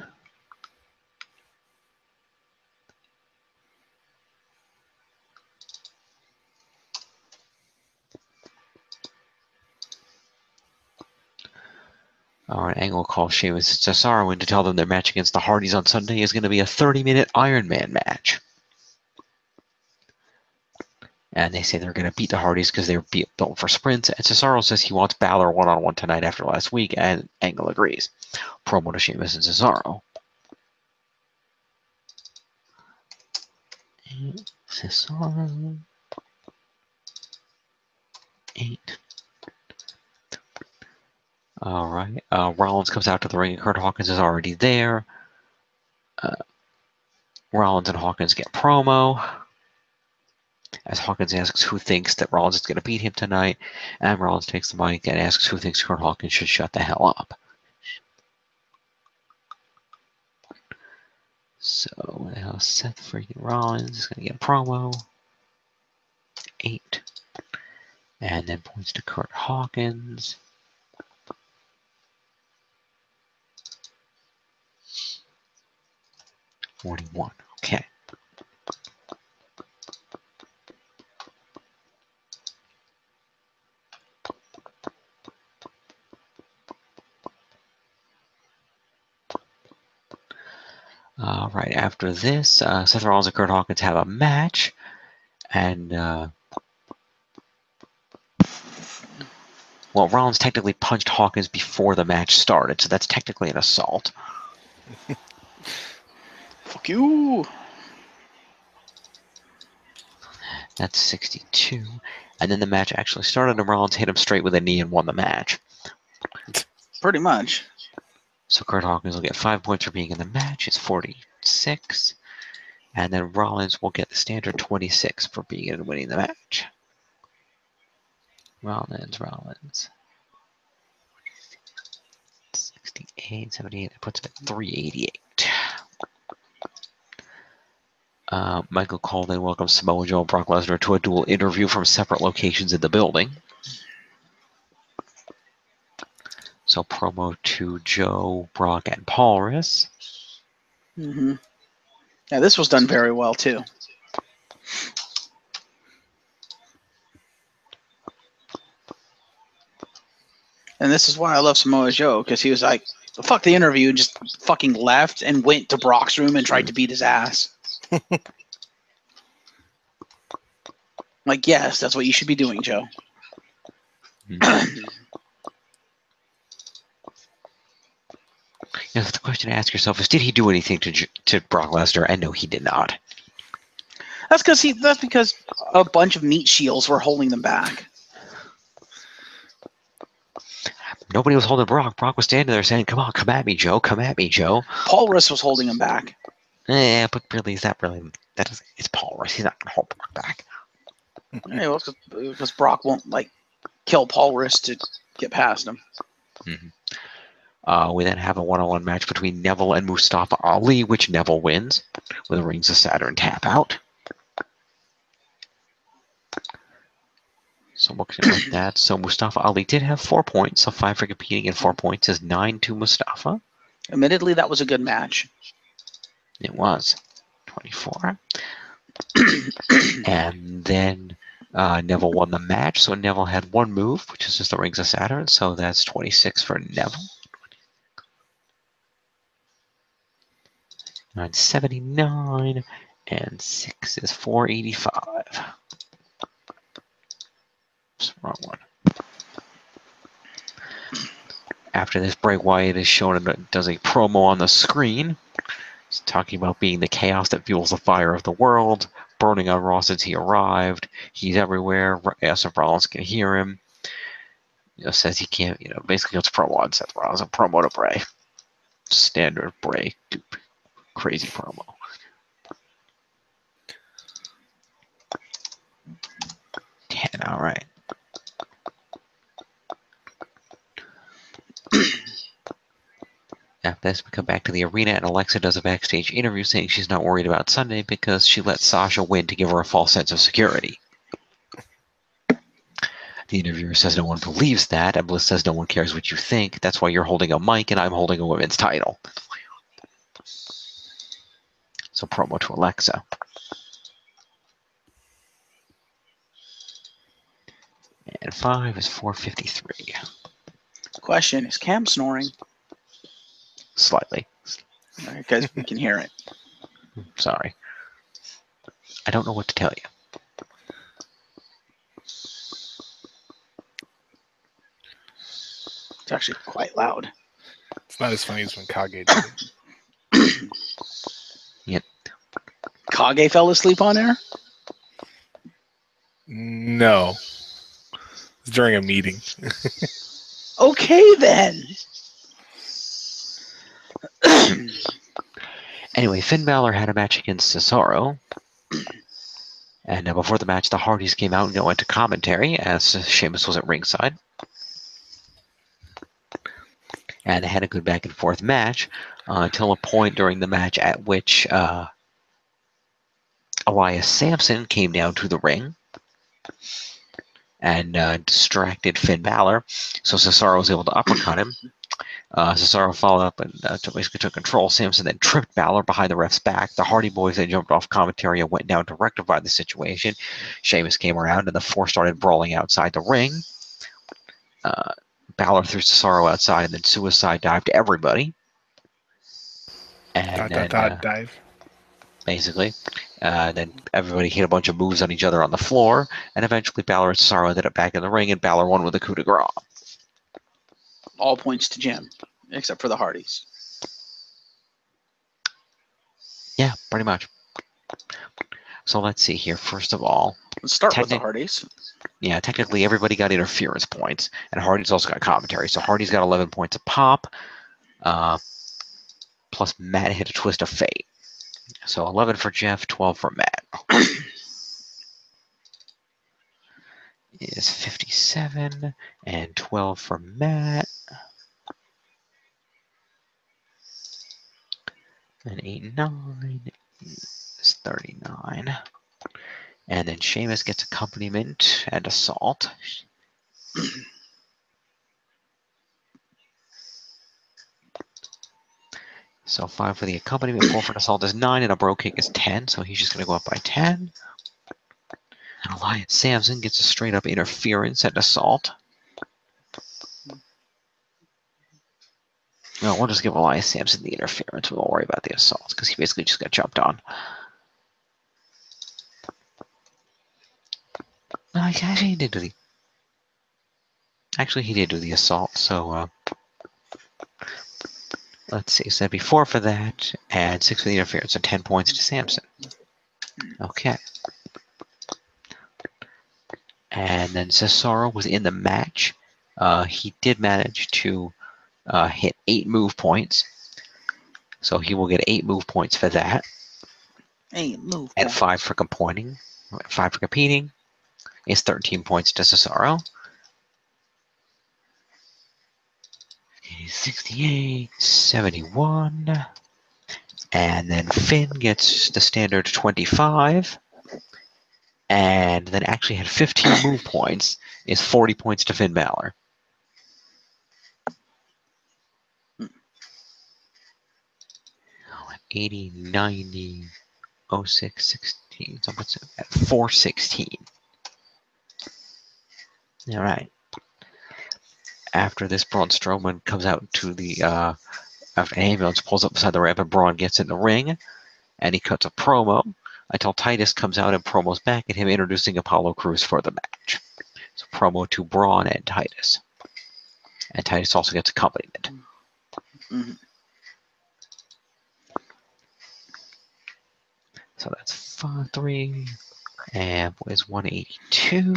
All right, Angle calls Sheamus and Cesaro in to tell them their match against the Hardys on Sunday is going to be a 30-minute Iron Man match. And they say they're going to beat the Hardys because they're built for sprints. And Cesaro says he wants Balor one-on-one tonight after last week, and Angle agrees. Promo to Sheamus and Cesaro. Cesaro. 8. All right. Rollins comes out to the ring, and Kurt Hawkins is already there. Rollins and Hawkins get promo. As Hawkins asks who thinks that Rollins is going to beat him tonight, and Rollins takes the mic and asks who thinks Kurt Hawkins should shut the hell up. So Seth freaking Rollins is going to get a promo. 8. And then points to Kurt Hawkins. $41. Okay. Right after this, Seth Rollins and Kurt Hawkins have a match, and well, Rollins technically punched Hawkins before the match started, so that's technically an assault.
Fuck you.
That's 62. And then the match actually started, and Rollins hit him straight with a knee and won the match.
Pretty much.
So Kurt Hawkins will get 5 points for being in the match. It's 46. And then Rollins will get the standard 26 for being in and winning the match. Rollins. 68, 78. That puts him at 388. Michael Cole then welcomes Samoa Joe and Brock Lesnar to a dual interview from separate locations in the building. So promo to Joe, Brock, and Paulus.
Mm-hmm. Yeah, this was done very well, too. And this is why I love Samoa Joe, because he was like, fuck the interview, and just fucking left and went to Brock's room and tried to beat his ass. Like, yes, that's what you should be doing, Joe.
Mm-hmm. You know, the question to ask yourself is, did he do anything to Brock Lesnar? And no, he did not.
That's because a bunch of meat shields were holding them back.
Nobody was holding Brock. Brock was standing there saying, "Come on, come at me, Joe. Come at me, Joe."
Paul Russ was holding him back.
Yeah, but really, it's Paul Russ. He's not going to hold Brock back.
Yeah, well, because Brock won't kill Paul Russ to get past him.
Mm-hmm. We then have a one-on-one match between Neville and Mustafa Ali, which Neville wins with a Rings of Saturn tap out. So we'll connect that. So Mustafa Ali did have 4 points, so 5 for competing and 4 points is 9 to Mustafa.
Admittedly, that was a good match.
It was 24. And then Neville won the match. So Neville had 1 move, which is just the Rings of Saturn. So that's 26 for Neville. 979 and 6 is 485. Oops, wrong one. After this, Bray Wyatt is shown and does a promo on the screen. talking about being the chaos that fuels the fire of the world, burning on Raw since he arrived. He's everywhere. Asks if Rollins can hear him. Says he can't. Basically it's promo on Seth Rollins, a promo to Bray. Standard Bray, crazy promo. All right. After this, we come back to the arena, and Alexa does a backstage interview saying she's not worried about Sunday because she let Sasha win to give her a false sense of security. The interviewer says no one believes that, and Bliss says no one cares what you think. That's why you're holding a mic and I'm holding a women's title. So promo to Alexa. And 5 is 4:53.
Question, is Cam snoring?
Slightly.
Because we can hear it.
Sorry. I don't know what to tell you.
It's actually quite loud.
It's not as funny as when Kage did it.
Yep.
Kage fell asleep on air?
No. It's during a meeting.
Okay, then.
Anyway, Finn Balor had a match against Cesaro. And before the match, the Hardys came out and went to commentary as Sheamus was at ringside. And they had a good back and forth match until a point during the match at which Elias Sampson came down to the ring and distracted Finn Balor. So Cesaro was able to uppercut him. Cesaro followed up and basically took control. Sampson then tripped Balor behind the ref's back. The Hardy Boys then jumped off commentary and went down to rectify the situation. Sheamus came around and the four started brawling outside the ring. Balor threw Cesaro outside and then suicide dived everybody. And
Dive.
Basically. Then everybody hit a bunch of moves on each other on the floor. And eventually Balor and Cesaro ended up back in the ring and Balor won with a coup de grace.
All points to Jim, except for the Hardys.
Yeah, pretty much. So let's see here. First of all,
Let's start with the Hardys.
Yeah, technically everybody got interference points, and Hardy's also got commentary. So Hardy's got 11 points a pop, plus Matt hit a twist of fate. So 11 for Jeff, 12 for Matt. Is 57, and 12 for Matt. And 8 and 9 is 39. And then Sheamus gets accompaniment and assault. So 5 for the accompaniment, 4 for an assault is 9, and a bro kick is 10, so he's just going to go up by 10. And Elias Sampson gets a straight up interference and assault. No, we'll just give Elias Sampson the interference. We won't worry about the assaults because he basically just got jumped on. No, actually, he did do the. Actually, he did do the assault. So let's see. So that'd be 4 for that, and 6 for the interference, and 10 points to Sampson. Okay. And then Cesaro was in the match. He did manage to hit 8 move points. So he will get 8 move points for that.
8 move
and
points.
5 for competing. 5 for competing is 13 points to Cesaro. 68, 71. And then Finn gets the standard 25. And then actually had 15 move points is 40 points to Finn Balor.
Hmm.
80, 90, 06, 16. So what's it at? 416. All right. After this, Braun Strowman comes out to the after an ambulance pulls up beside the ramp, and Braun gets in the ring, and he cuts a promo until Titus comes out and promos back at him, introducing Apollo Crews for the match. So promo to Braun and Titus, and Titus also gets accompaniment.
Mm-hmm.
So that's 3, and is 182.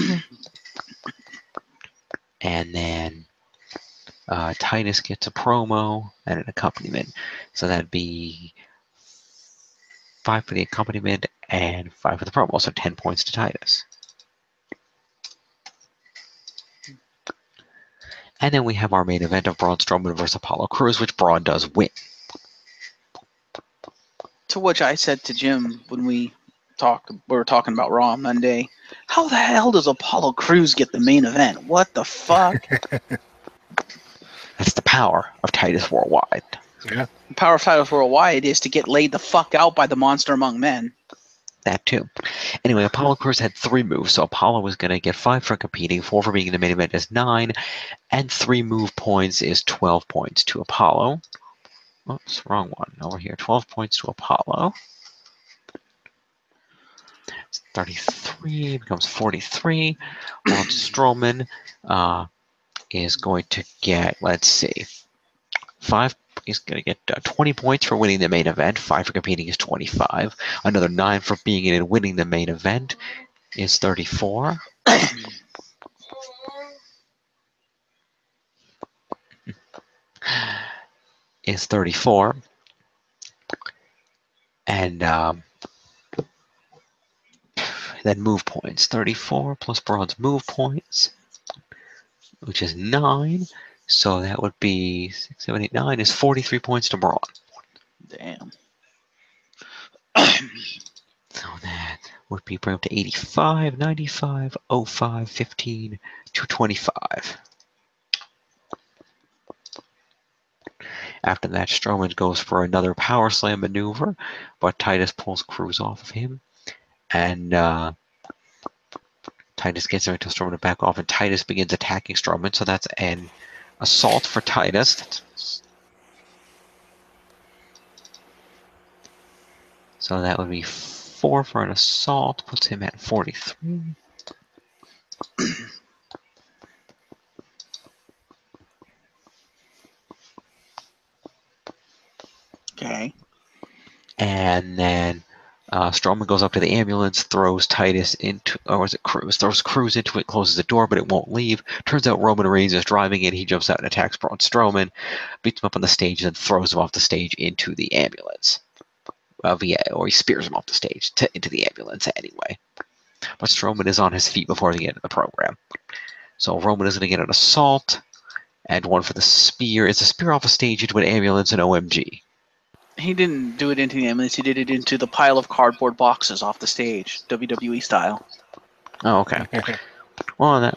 And then Titus gets a promo and an accompaniment. So that'd be 5 for the accompaniment and 5 for the promo. So 10 points to Titus. And then we have our main event of Braun Strowman versus Apollo Crews, which Braun does win.
To which I said to Jim when we were talking about Raw on Monday, how the hell does Apollo Crews get the main event? What the fuck?
That's the power of Titus Worldwide.
Yeah.
The power of Titus Worldwide is to get laid the fuck out by the monster among men.
That too. Anyway, Apollo Crews had 3 moves, so Apollo was going to get 5 for competing, 4 for being in the main event is 9, and 3 move points is 12 points to Apollo. Oops, wrong one. Over here, 12 points to Apollo. 33 becomes 43. While Strowman is going to get, let's see, 5. He's going to get 20 points for winning the main event. 5 for competing is 25. Another 9 for being in and winning the main event is 34. Is 34. And then move points. 34 plus Braun's move points, which is 9. So that would be 6, 7, 8, 9 is 43 points to Braun.
Damn.
So that would be bring up to 85, 95, 05, 15, 225. After that, Strowman goes for another power slam maneuver, but Titus pulls Crews off of him. And Titus gets there until Strowman to back off, and Titus begins attacking Strowman. So that's an assault for Titus. So that would be 4 for an assault, puts him at 43.
Okay.
And then Strowman goes up to the ambulance, throws Titus into, or was it Crews? Throws Crews into it, closes the door, but it won't leave. Turns out Roman Reigns is driving it. He jumps out and attacks Braun Strowman, beats him up on the stage, and then throws him off the stage into the ambulance. Or he spears him off the stage into the ambulance anyway. But Strowman is on his feet before the end of the program. So Roman is going to get an assault, and 1 for the spear. It's a spear off a stage into an ambulance and OMG.
He didn't do it into the ambulance. He did it into the pile of cardboard boxes off the stage, WWE style.
Oh, okay. Well,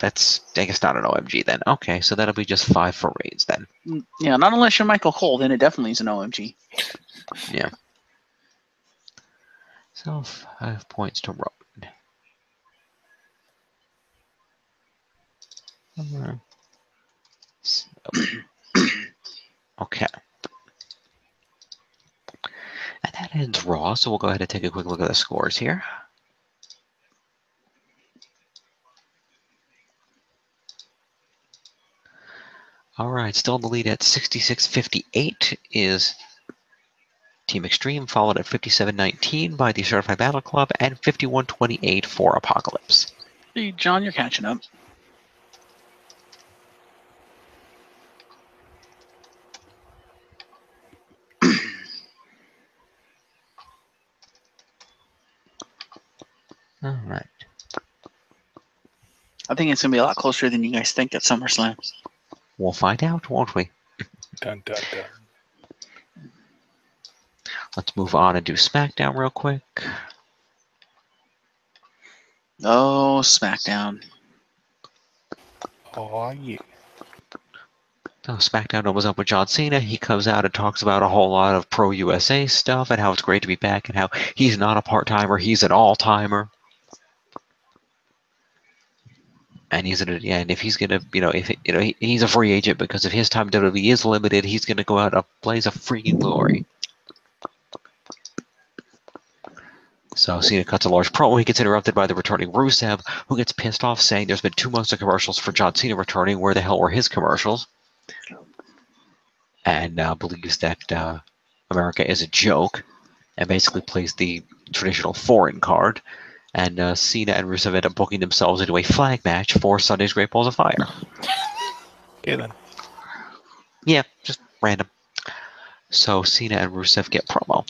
that's I guess not an OMG then. Okay, so that'll be just 5 for Reigns then.
Yeah, not unless you're Michael Cole, then it definitely is an OMG.
Yeah. So 5 points to Roman. Okay. And that ends Raw, so we'll go ahead and take a quick look at the scores here. All right, still in the lead at 66-58 is Team Extreme, followed at 57-19 by the Certified Battle Club, and 51-28 for Apocalypse.
Hey, John, you're catching up.
All right.
I think it's going to be a lot closer than you guys think at SummerSlam.
We'll find out, won't we?
Dun, dun, dun.
Let's move on and do SmackDown real quick.
Oh, SmackDown.
Oh, yeah.
So SmackDown opens up with John Cena. He comes out and talks about a whole lot of pro USA stuff and how it's great to be back and how he's not a part-timer, he's an all-timer. And and if he's gonna, he's a free agent because if his time in WWE is limited, he's gonna go out and blaze a freaking glory. So Cena cuts a large promo. He gets interrupted by the returning Rusev, who gets pissed off, saying there's been 2 months of commercials for John Cena returning. Where the hell were his commercials? And believes that America is a joke. and basically plays the traditional foreign card. And Cena and Rusev end up booking themselves into a flag match for Sunday's Great Balls of Fire.
Okay then.
Yeah, just random. So Cena and Rusev get promo.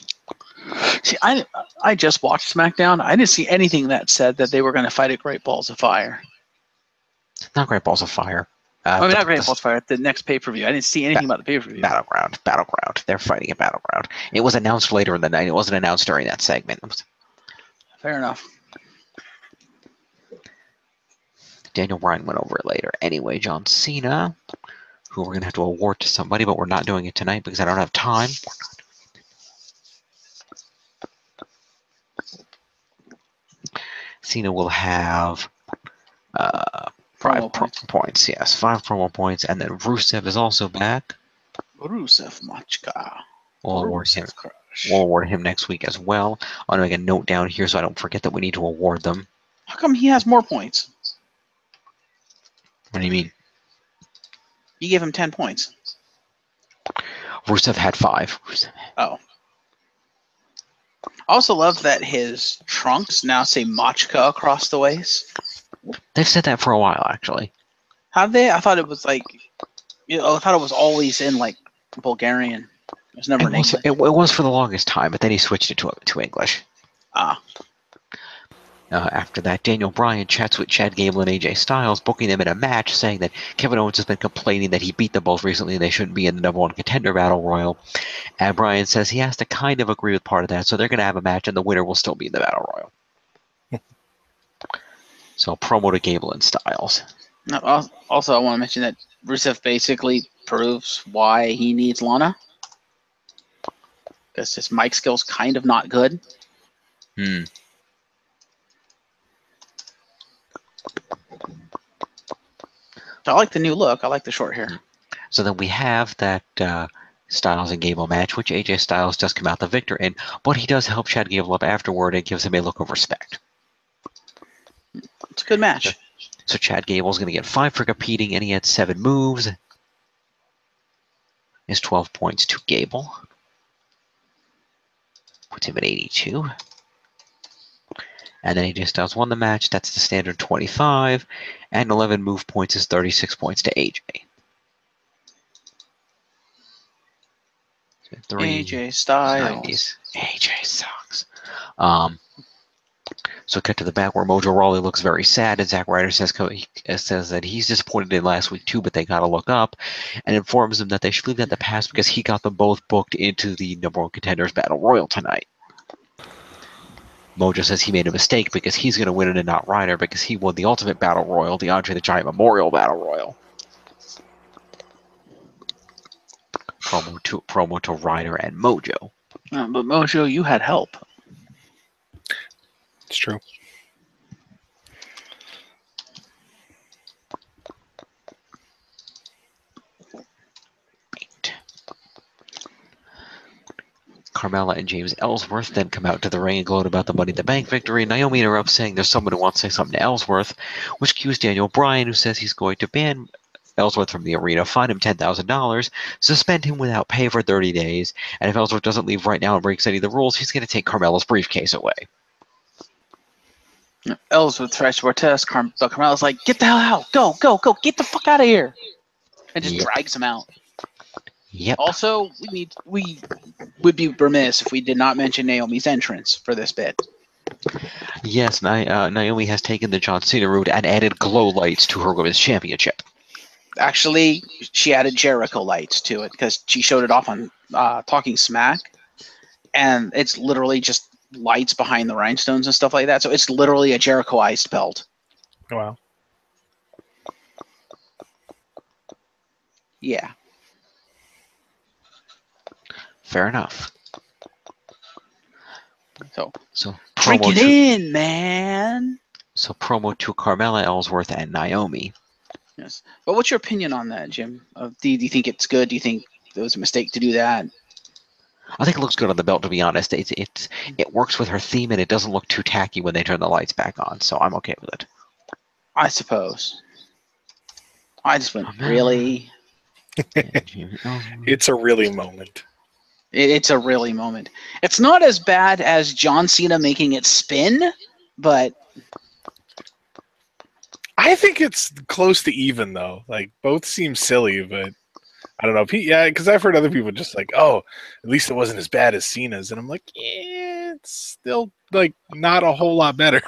See, I just watched SmackDown. I didn't see anything that said that they were going to fight at Great Balls of Fire.
Not Great Balls of Fire.
I mean, not Great Balls of Fire. At the next pay-per-view, I didn't see anything about the pay-per-view.
Battleground. They're fighting at Battleground. It was announced later in the night. It wasn't announced during that segment.
Fair enough.
Daniel Bryan went over it later. Anyway, John Cena, who we're going to have to award to somebody, but we're not doing it tonight because I don't have time. Cena will have 5 points. Yes, 5 promo points. And then Rusev is also back.
Rusev Machka.
We'll award him next week as well. I'm going to make a note down here so I don't forget that we need to award them.
How come he has more points?
What do you mean?
You gave him 10 points.
Rusev had 5.
Oh. I also love that his trunks now say Machka across the waist.
They've said that for a while, actually.
How'd they? I thought it was like, I thought it was always in like Bulgarian. It was never in English.
It was for the longest time, but then he switched it to English.
Ah.
After that, Daniel Bryan chats with Chad Gable and AJ Styles, booking them in a match, saying that Kevin Owens has been complaining that he beat them both recently and they shouldn't be in the #1 contender battle royal. And Bryan says he has to kind of agree with part of that, so they're going to have a match and the winner will still be in the battle royal. So promo to Gable and Styles.
Also, I want to mention that Rusev basically proves why he needs Lana. Because his mic skill's kind of not good. I like the new look. I like the short hair.
So then we have that Styles and Gable match, which AJ Styles does come out the victor in, but he does help Chad Gable up afterward and gives him a look of respect.
It's a good match.
So Chad Gable's going to get 5 for competing, and he had 7 moves. Is 12 points to Gable. Puts him at 82. And then AJ Styles won the match. That's the standard 25. And 11 move points is 36 points to AJ. So
AJ Styles.
90s. AJ sucks. So cut to the back where Mojo Rawley looks very sad, and Zack Ryder says that he's disappointed in last week too, but they got to look up, and informs them that they should leave that in the past because he got them both booked into the #1 Contenders Battle Royal tonight. Mojo says he made a mistake because he's going to win it and not Ryder because he won the Ultimate Battle Royal, the Andre the Giant Memorial Battle Royal. Promo to Ryder and Mojo.
But Mojo, you had help.
It's true.
Carmella and James Ellsworth then come out to the ring and gloat about the Money in the Bank victory. Naomi interrupts, saying there's someone who wants to say something to Ellsworth, which cues Daniel Bryan, who says he's going to ban Ellsworth from the arena, fine him $10,000, suspend him without pay for 30 days, and if Ellsworth doesn't leave right now and breaks any of the rules, he's going to take Carmella's briefcase away.
Ellsworth tries to protest, but Carmella's like, get the hell out. Go, get the fuck out of here. And just drags him out.
Yep.
Also, we would be remiss if we did not mention Naomi's entrance for this bit.
Yes, Naomi has taken the John Cena route and added glow lights to her women's championship.
Actually, she added Jericho lights to it because she showed it off on Talking Smack, and it's literally just lights behind the rhinestones and stuff like that. So it's literally a Jericho-ized belt.
Wow.
Yeah.
Fair enough.
So drink it in, man.
So promo to Carmella, Ellsworth, and Naomi.
Yes. But what's your opinion on that, Jim? Do you think it's good? Do you think it was a mistake to do that?
I think it looks good on the belt, to be honest. It works with her theme, and it doesn't look too tacky when they turn the lights back on, so I'm okay with it.
I suppose. I just went, really?
It's a really moment.
It's a really moment. It's not as bad as John Cena making it spin, but
I think it's close to even though. Like both seem silly, but I don't know. Yeah, because I've heard other people just like, oh, at least it wasn't as bad as Cena's, and I'm like, yeah, it's still like not a whole lot better.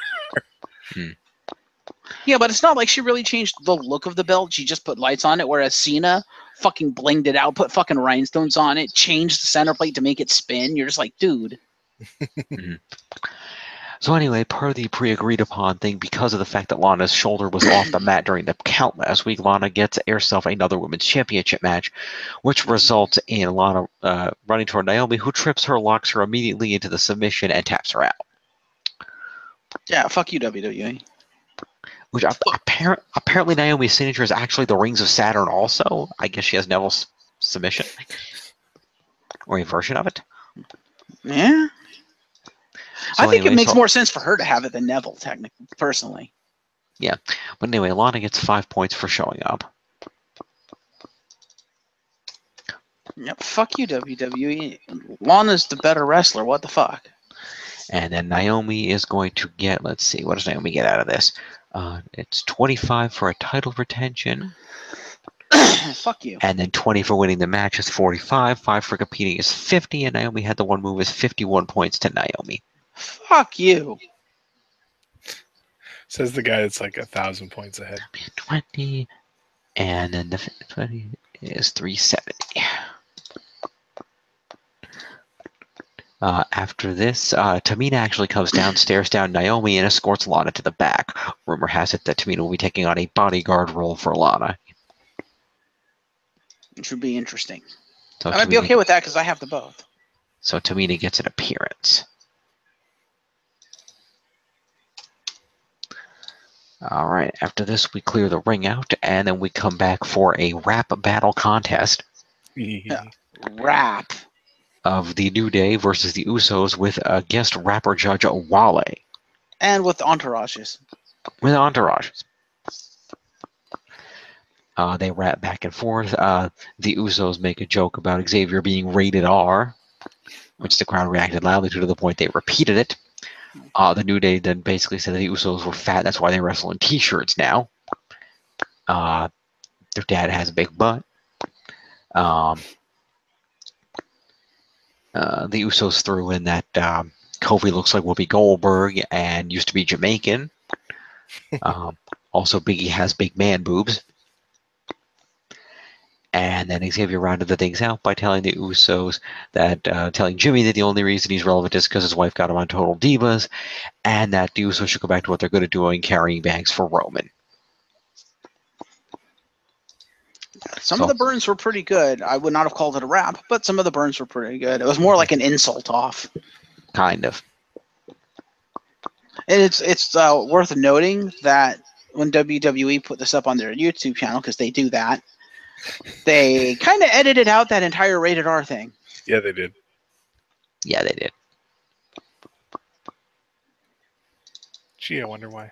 yeah, but it's not like she really changed the look of the belt. She just put lights on it, whereas Cena fucking blinged it out, put fucking rhinestones on it, changed the center plate to make it spin. You're just like, dude.
So anyway, per the pre-agreed upon thing, because of the fact that Lana's shoulder was off the mat during the count last week, Lana gets herself another women's championship match, which results in Lana running toward Naomi, who trips her, locks her immediately into the submission, and taps her out.
Yeah, fuck you, WWE.
Which apparently Naomi's signature is actually the Rings of Saturn also. I guess she has Neville's submission. Or a version of it.
Yeah.
So
I think
anyway,
it makes more sense for her to have it than Neville, technically, personally.
Yeah. But anyway, Lana gets 5 points for showing up.
Yep, fuck you, WWE. Lana's the better wrestler. What the fuck?
And then Naomi is going to get, let's see, what does Naomi get out of this? It's 25 for a title retention.
Fuck you.
And then 20 for winning the match is 45. 5 for competing is 50. And Naomi had the one move is 51 points to Naomi.
Fuck you.
Says the guy that's like 1,000 points ahead.
20. And then the 20 is 370. After this, Tamina actually comes downstairs down Naomi and escorts Lana to the back. Rumor has it that Tamina will be taking on a bodyguard role for Lana.
Which would be interesting.
So
I might be okay with that because I have the both.
So Tamina gets an appearance. All right, after this, we clear the ring out, and then we come back for a rap battle contest.
Yeah. Rap.
Of the New Day versus the Usos with a guest rapper judge, Wale.
And with entourages.
With entourages. They rap back and forth. The Usos make a joke about Xavier being rated R, which the crowd reacted loudly to the point they repeated it. The New Day then basically said that the Usos were fat, that's why they wrestle in t-shirts now. Their dad has a big butt. The Usos threw in that Kofi looks like Whoopi Goldberg and used to be Jamaican. Also, Biggie has big man boobs. And then Xavier rounded the things out by telling the Usos that, telling Jimmy that the only reason he's relevant is because his wife got him on Total Divas, and that the Usos should go back to what they're good at doing, carrying bags for Roman.
Some of the burns were pretty good. I would not have called it a rap, but some of the burns were pretty good. It was more like an insult off.
Kind of.
And it's worth noting that when WWE put this up on their YouTube channel, because they do that, they kind of edited out that entire rated R thing.
Yeah, they did.
Yeah, they did.
Gee, I wonder why.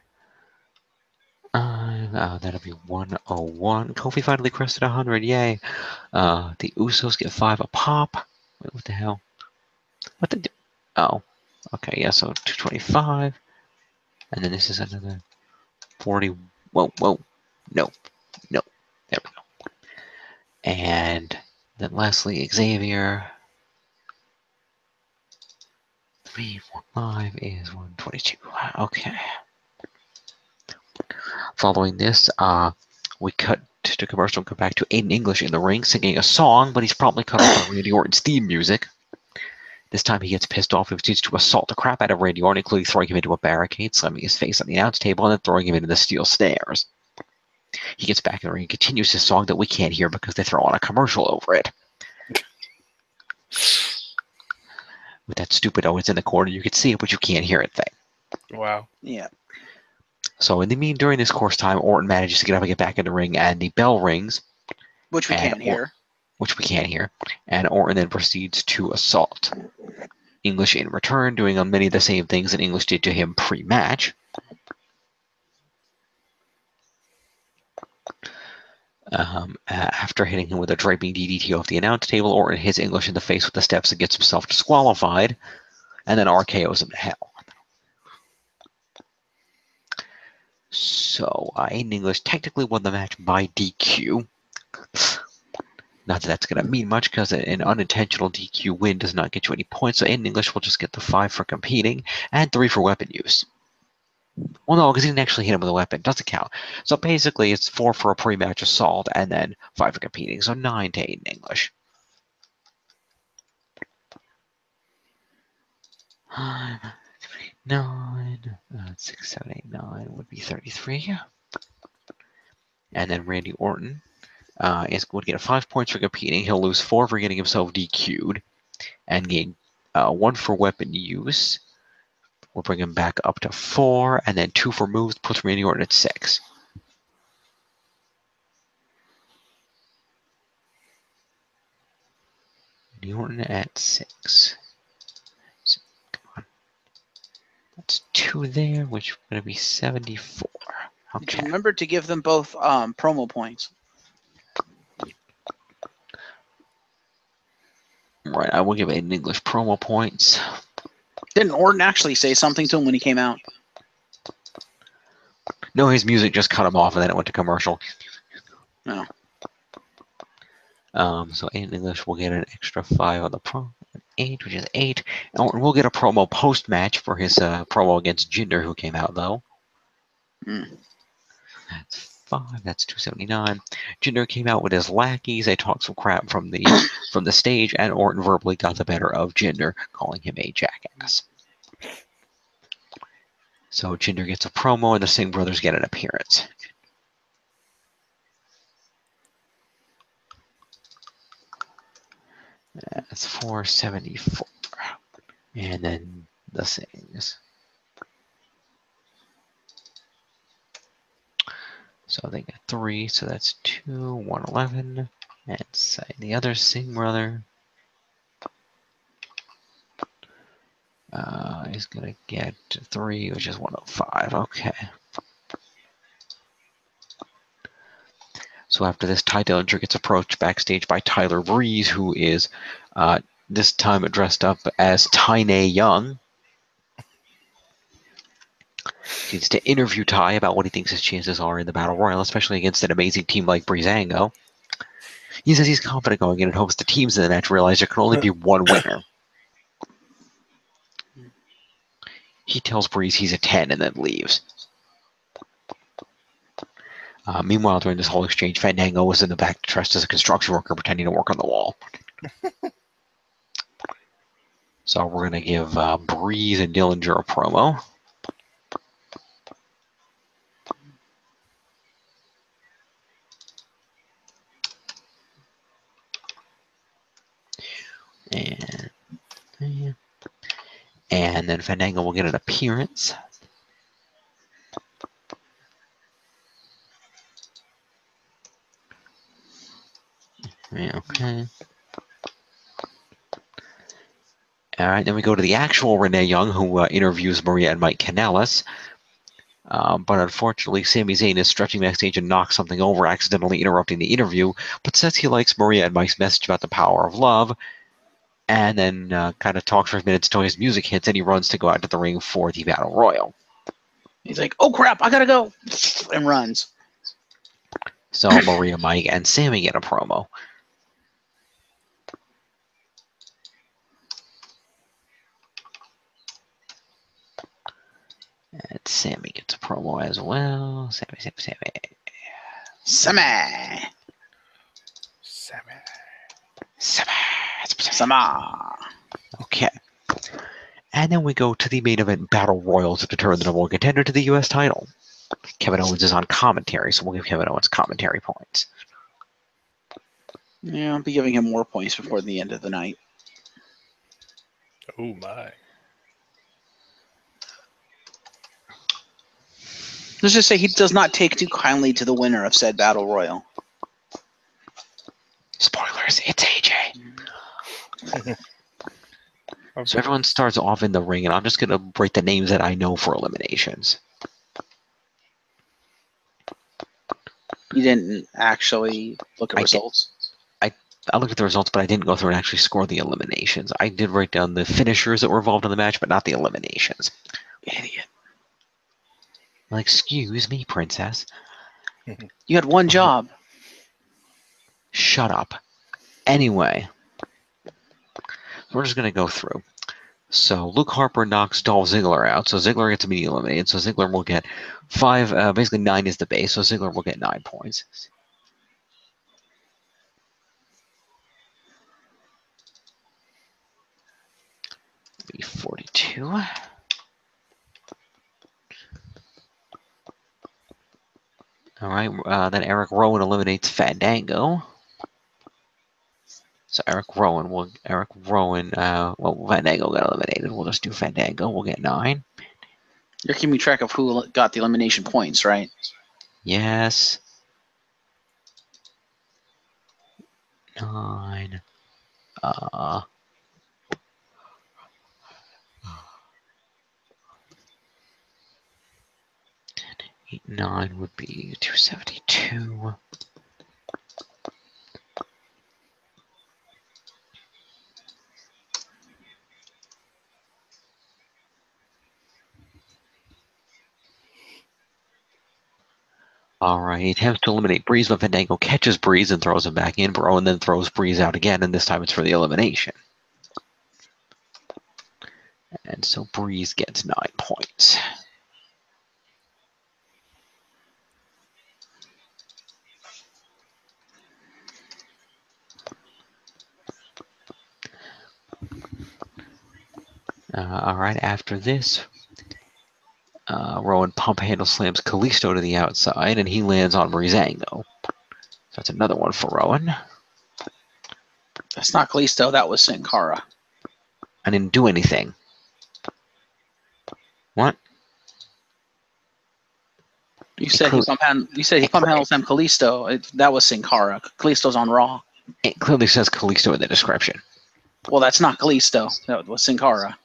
That'll be 101. Kofi finally crested 100. Yay. The Usos get 5 a pop. Wait, what the hell? What the? Oh. Okay, yeah, so 225. And then this is another 40. Whoa. No. There we go. And then lastly, Xavier. 315 is 122. Okay. Following this, we cut to commercial and come back to Aiden English in the ring singing a song, but he's promptly cut off by Randy Orton's theme music. This time he gets pissed off and proceeds to assault the crap out of Randy Orton, including throwing him into a barricade, slamming his face on the announce table, and then throwing him into the steel stairs. He gets back in the ring and continues his song that we can't hear because they throw on a commercial over it. With that stupid "oh, it's in the corner, you can see it, but you can't hear it" thing.
Wow.
Yeah.
So during this course time, Orton manages to get up and get back in the ring, and the bell rings.
Which we can't hear.
Which we can't hear. And Orton then proceeds to assault English in return, doing many of the same things that English did to him pre-match. After hitting him with a draping DDT off the announce table, Orton hits English in the face with the steps and gets himself disqualified, and then RKO's him to hell. So Aiden English technically won the match by DQ. Not that that's going to mean much because an unintentional DQ win does not get you any points. So Aiden English will just get the 5 for competing and 3 for weapon use. Well, no, because he didn't actually hit him with a weapon. Doesn't count. So basically, it's 4 for a pre-match assault and then 5 for competing. So 9 to Aiden English. 9, 6, 7, 8, 9 would be 33. And then Randy Orton would get 5 points for competing. He'll lose 4 for getting himself DQ'd and gain 1 for weapon use. We'll bring him back up to 4, and then 2 for moves, puts Randy Orton at 6. Randy Orton at 6. So, come on. That's 2 there, which is going to be 74. Okay.
Remember to give them both promo points.
Right, I will give Aiden English promo points.
Didn't Orton actually say something to him when he came out?
No, his music just cut him off, and then it went to commercial.
No.
So Aiden English will get an extra 5 on the promo. 8, which is 8. And we'll get a promo post-match for his promo against Jinder, who came out, though. That's 5. That's 279. Jinder came out with his lackeys. They talked some crap from the stage, and Orton verbally got the better of Jinder, calling him a jackass. So Jinder gets a promo, and the Singh brothers get an appearance. That's 474. And then the Singhs. So they get 3, so that's 2, 111. And say the other Singh brother is going to get 3, which is 105. Okay. So after this, Ty Dillinger gets approached backstage by Tyler Breeze, who is this time dressed up as Tyne Young. He needs to interview Ty about what he thinks his chances are in the Battle Royal, especially against an amazing team like Breezango. He says he's confident going in and hopes the teams in the match realize there can only be one winner. He tells Breeze he's a 10 and then leaves. Meanwhile, during this whole exchange, Fandango was in the back dressed as a construction worker pretending to work on the wall. So we're going to give Breeze and Dillinger a promo. And then Fandango will get an appearance. Yeah, okay. All right, then we go to the actual Renee Young, who interviews Maria and Mike Kanellis. But unfortunately, Sami Zayn is stretching backstage and knocks something over, accidentally interrupting the interview, but says he likes Maria and Mike's message about the power of love, and then kind of talks for a minute until his music hits, and he runs to go out to the ring for the Battle Royal.
He's like, oh crap, I gotta go, and runs.
So Maria, Mike, and Sami get a promo. And Sami gets a promo as well.
Sama.
Okay. And then we go to the main event Battle Royal to determine the number one contender to the U.S. title. Kevin Owens is on commentary, so we'll give Kevin Owens commentary points.
Yeah, I'll be giving him more points before the end of the night.
Oh my.
Let's just say he does not take too kindly to the winner of said Battle Royal.
Spoilers, it's AJ. So everyone starts off in the ring, and I'm just going to break the names that I know for eliminations.
You didn't actually look at
I did.
results.
I looked at the results, but I didn't go through and actually score the eliminations. I did write down the finishers that were involved in the match, but not the eliminations.
Idiot.
Well, excuse me, princess.
You had one job.
Shut up. Anyway, we're just going to go through. So Luke Harper knocks Dolph Ziggler out, so Ziggler gets immediately eliminated. So Ziggler will get 5, basically 9 is the base, so Ziggler will get 9 points. Be 42. All right, then Eric Rowan eliminates Fandango. So well, Fandango got eliminated. We'll just do Fandango. We'll get 9.
You're keeping track of who got the elimination points, right?
Yes. 9. 8, 9 would be 272. All right, he attempts to eliminate Breeze, but Fandango catches Breeze and throws him back in. Rowan then throws Breeze out again, and this time it's for the elimination. And so Breeze gets 9 points. All right, after this, Rowan pump handle slams Kalisto to the outside, and he lands on Breezango. So that's another one for Rowan.
That's not Kalisto. That was Sin Cara.
I didn't do anything. What?
You said he pump handled Sam Kalisto. That was Sin Cara. Kalisto's on Raw.
It clearly says Kalisto in the description.
Well, that's not Kalisto. That was Sin Cara.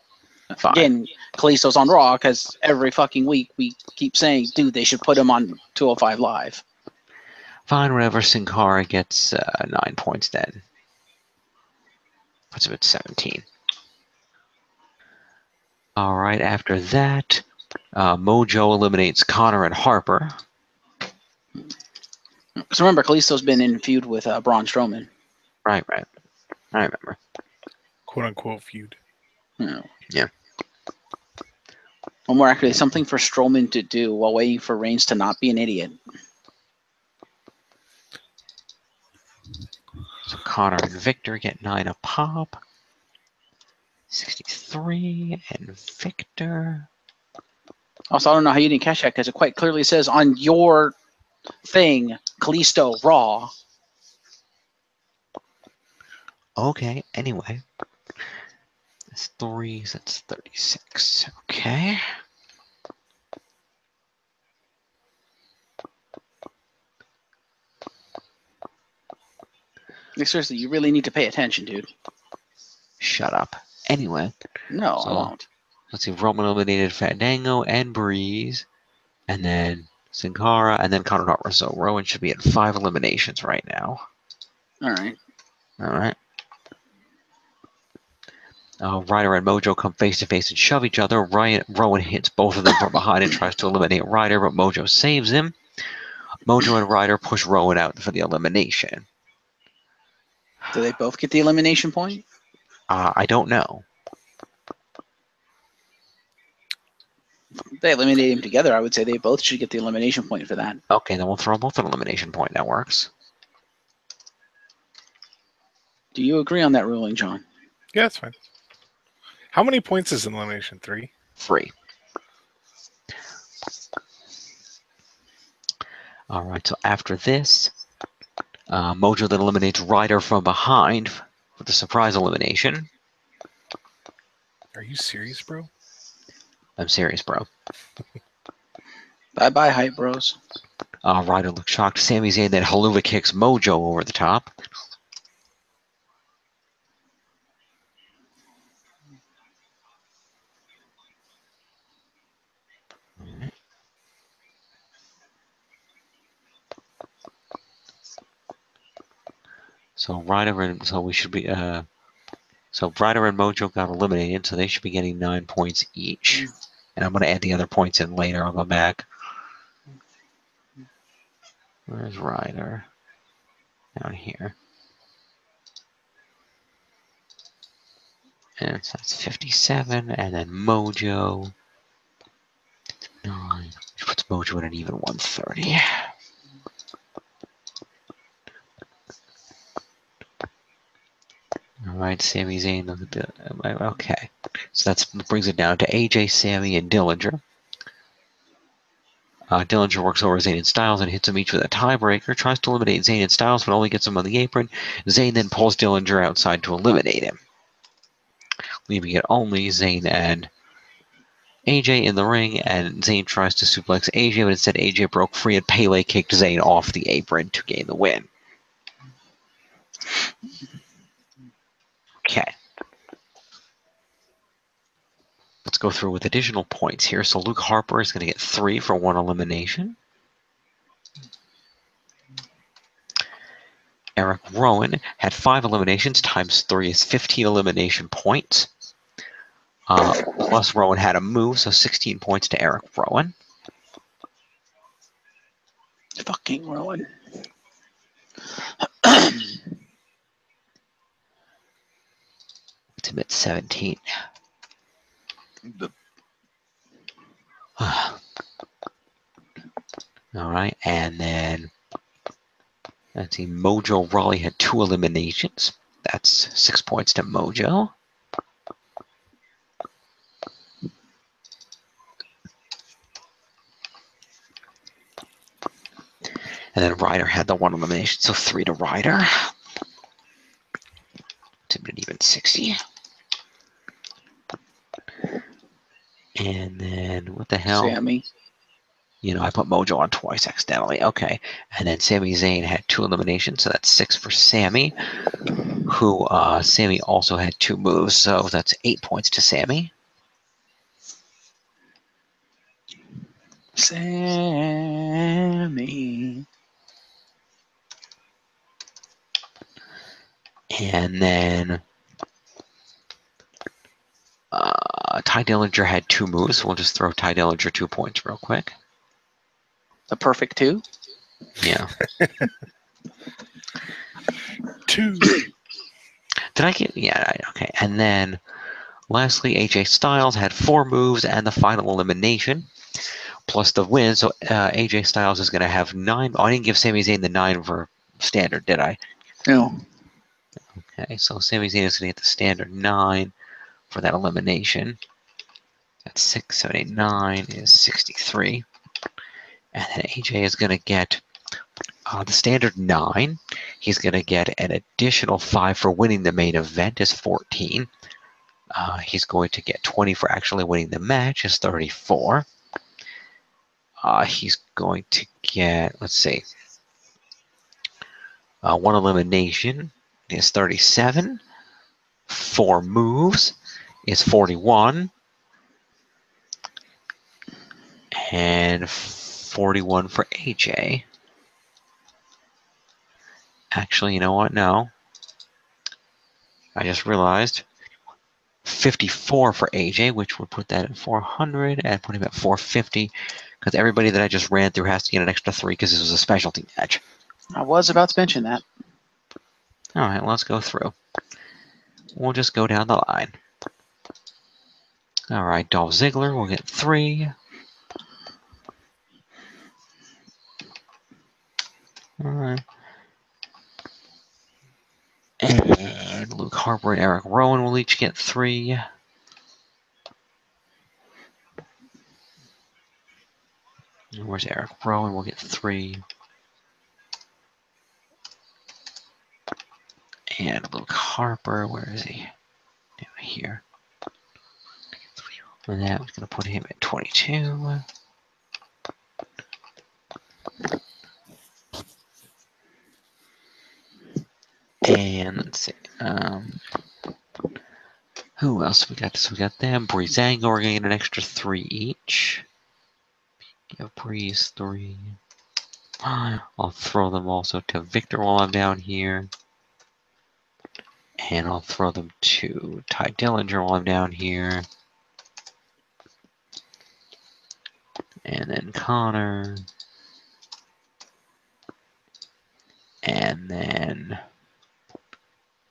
Fine.
Again, Kalisto's on Raw because every fucking week we keep saying, dude, they should put him on 205 Live.
Fine, whatever. Sin Cara gets 9 points then. Puts him at 17. All right, after that, Mojo eliminates Connor and Harper.
Because remember, Kalisto's been in feud with Braun Strowman.
Right. I remember.
Quote unquote feud.
Yeah.
Or more accurately, something for Strowman to do while waiting for Reigns to not be an idiot.
So Connor and Victor get 9 a pop. 63 and Victor.
Also, I don't know how you didn't catch that because it quite clearly says on your thing, Kalisto Raw.
Okay, anyway. That's 3, so that's 36. Okay.
Like, seriously, you really need to pay attention, dude.
Shut up. Anyway.
No,
So,
I won't.
Let's see. Roman eliminated Fandango and Breeze. And then Sin Cara, and then Connor Harper. So Rowan should be at 5 eliminations right now.
All right.
Ryder and Mojo come face to face and shove each other. Rowan hits both of them from behind and tries to eliminate Ryder, but Mojo saves him. Mojo and Ryder push Rowan out for the elimination.
Do they both get the elimination point?
I don't know.
If they eliminate him together, I would say they both should get the elimination point for that.
Okay, then we'll throw both an elimination point. That works.
Do you agree on that ruling, John?
Yeah, that's fine. How many points is an elimination? 3?
3. All right, so after this, Mojo then eliminates Ryder from behind for the surprise elimination.
Are you serious, bro?
I'm serious, bro.
Bye-bye, hype bros.
Ryder looks shocked. Sami Zayn then haluva kicks Mojo over the top. So Ryder and so we should be so Ryder and Mojo got eliminated, so they should be getting 9 points each. And I'm going to add the other points in later. I'll go back. Where's Ryder? Down here. And so that's 57, and then Mojo 9, which puts Mojo at an even 130. All right, Sami Zayn. Okay, so that brings it down to AJ, Sami, and Dillinger. Dillinger works over Zayn and Styles and hits them each with a tiebreaker. Tries to eliminate Zayn and Styles, but only gets him on the apron. Zayn then pulls Dillinger outside to eliminate him, leaving it only Zayn and AJ in the ring, and Zayn tries to suplex AJ, but instead AJ broke free and Pele kicked Zayn off the apron to gain the win. Okay. Let's go through with additional points here. So Luke Harper is going to get 3 for 1 elimination. Eric Rowan had 5 eliminations, times 3 is 15 elimination points. Plus Rowan had a move, so 16 points to Eric Rowan.
Fucking Rowan.
Ultimate 17. All right, and then let's see, Mojo Rawley had 2 eliminations. That's 6 points to Mojo. And then Ryder had the 1 elimination, so 3 to Ryder. To an even 60. And then what the hell?
Sami.
You know, I put Mojo on twice accidentally. Okay. And then Sami Zayn had 2 eliminations, so that's 6 for Sami. Who Sami also had 2 moves, so that's 8 points to Sami.
Sami.
And then Ty Dillinger had 2 moves. So we'll just throw Ty Dillinger 2 points real quick.
The perfect 2?
Yeah.
2.
Did I get? Yeah, okay. And then lastly, AJ Styles had 4 moves and the final elimination, plus the win. So AJ Styles is going to have 9. Oh, I didn't give Sami Zayn the 9 for standard, did I?
No.
Okay, so Sami Zayn is going to get the standard 9 for that elimination. That's 6, 7, 8, 9 is 63. And then AJ is going to get the standard 9. He's going to get an additional 5 for winning the main event, is 14. He's going to get 20 for actually winning the match, is 34. He's going to get, let's see, 1 elimination is 37. 4 moves is 41. And 41 for AJ. Actually, you know what? No. I just realized 54 for AJ, which would put that at 400 and put him at 450, because everybody that I just ran through has to get an extra 3 because this was a specialty match.
I was about to mention that.
All right, let's go through. We'll just go down the line. All right, Dolph Ziggler will get 3. All right. And Luke Harper and Eric Rowan will each get 3. Where's Eric Rowan? Will get 3. And Luke Harper, where is he? Down here. And that was going to put him at 22. And let's see. Who else we got? So we got them. Breezango are going to get an extra 3 each. Give Breeze 3. I'll throw them also to Victor while I'm down here. And I'll throw them to Ty Dillinger while I'm down here. And then Connor. And then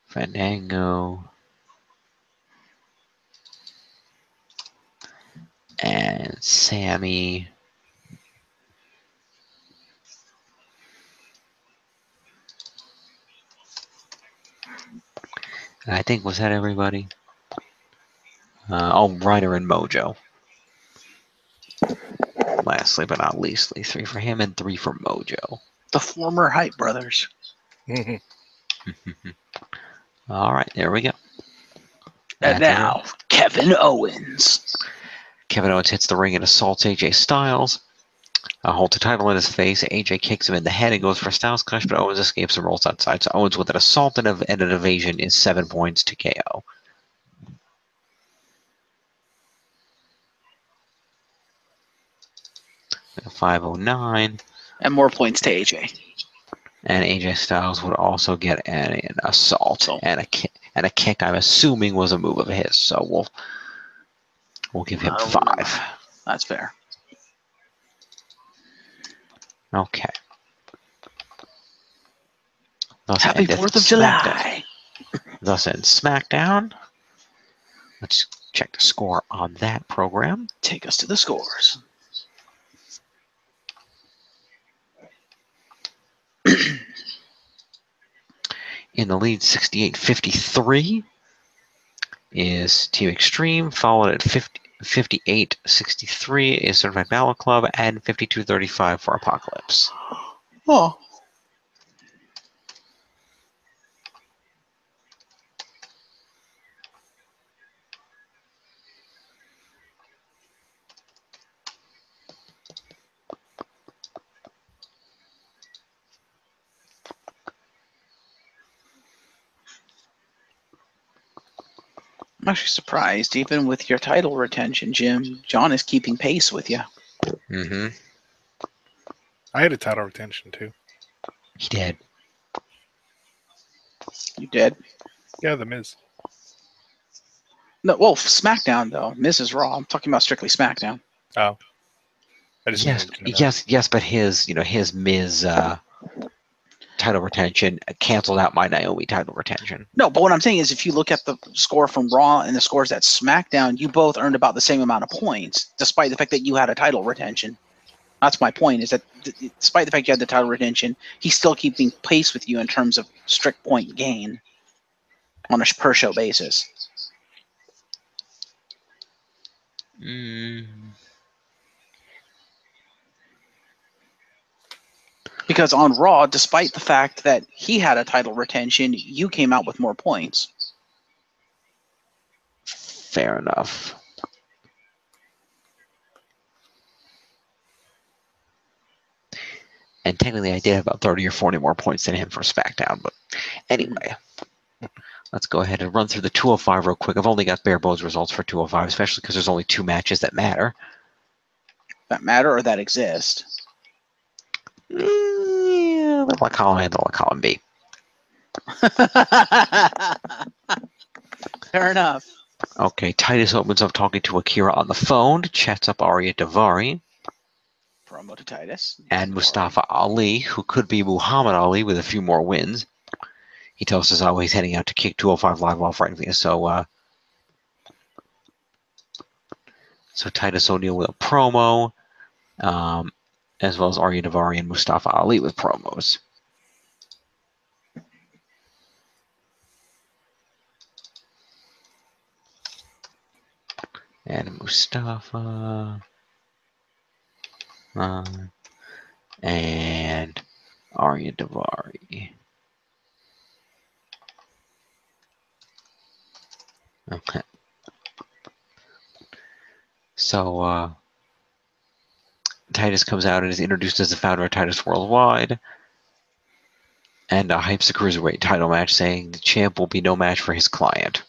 Fandango. And Sammy. And I think, was that everybody? Ryder and Mojo. Lastly but not leastly, 3 for him and 3 for Mojo.
The former Hype Brothers.
All right, there we go.
And now, Kevin Owens.
Kevin Owens hits the ring and assaults AJ Styles. Holds the title in his face. AJ kicks him in the head and goes for a Styles Clash, but Owens escapes and rolls outside. So Owens with an assault and an evasion is 7 points to KO. A 509.
And more points to AJ.
And AJ Styles would also get an assault and a kick. And a kick, I'm assuming, was a move of his. So we'll give him 5.
Remember. That's fair.
Okay.
Happy 4th of July.
Thus ends SmackDown. Let's check the score on that program.
Take us to the scores.
In the lead, 68-53 is Team Extreme, followed at 58-63 is Certified Battle Club, and 52-35 for Apocalypse.
Oh. I'm actually surprised, even with your title retention, Jim, John is keeping pace with you.
Mm-hmm.
I had a title retention too.
He did.
You did?
Yeah, The Miz.
No, well, SmackDown though. Miz is Raw. I'm talking about strictly SmackDown.
Oh. I just
Yes, but his Miz title retention canceled out my Naomi title retention.
No, but what I'm saying is if you look at the score from Raw and the scores at SmackDown, you both earned about the same amount of points, despite the fact that you had a title retention. That's my point, is that despite the fact you had the title retention, he's still keeping pace with you in terms of strict point gain on a per-show basis. Because on Raw, despite the fact that he had a title retention, you came out with more points.
Fair enough. And technically, I did have about 30 or 40 more points than him for SmackDown. But anyway, let's go ahead and run through the 205 real quick. I've only got bare bones results for 205, especially because there's only 2 matches that matter.
That matter or that exist?
Yeah, they'll let column A and they'll let column B.
Fair enough.
Okay, Titus opens up talking to Akira on the phone, chats up Arya Davari.
Promo to Titus.
And Mustafa Ali, who could be Muhammad Ali with a few more wins. He tells us he's heading out to kick 205 Live off right now. So Titus O'Neil with a promo, as well as Arya Davari and Mustafa Ali with promos. And Mustafa and Arya Davari. Okay. So Titus comes out and is introduced as the founder of Titus Worldwide, and hypes the cruiserweight title match, saying the champ will be no match for his client.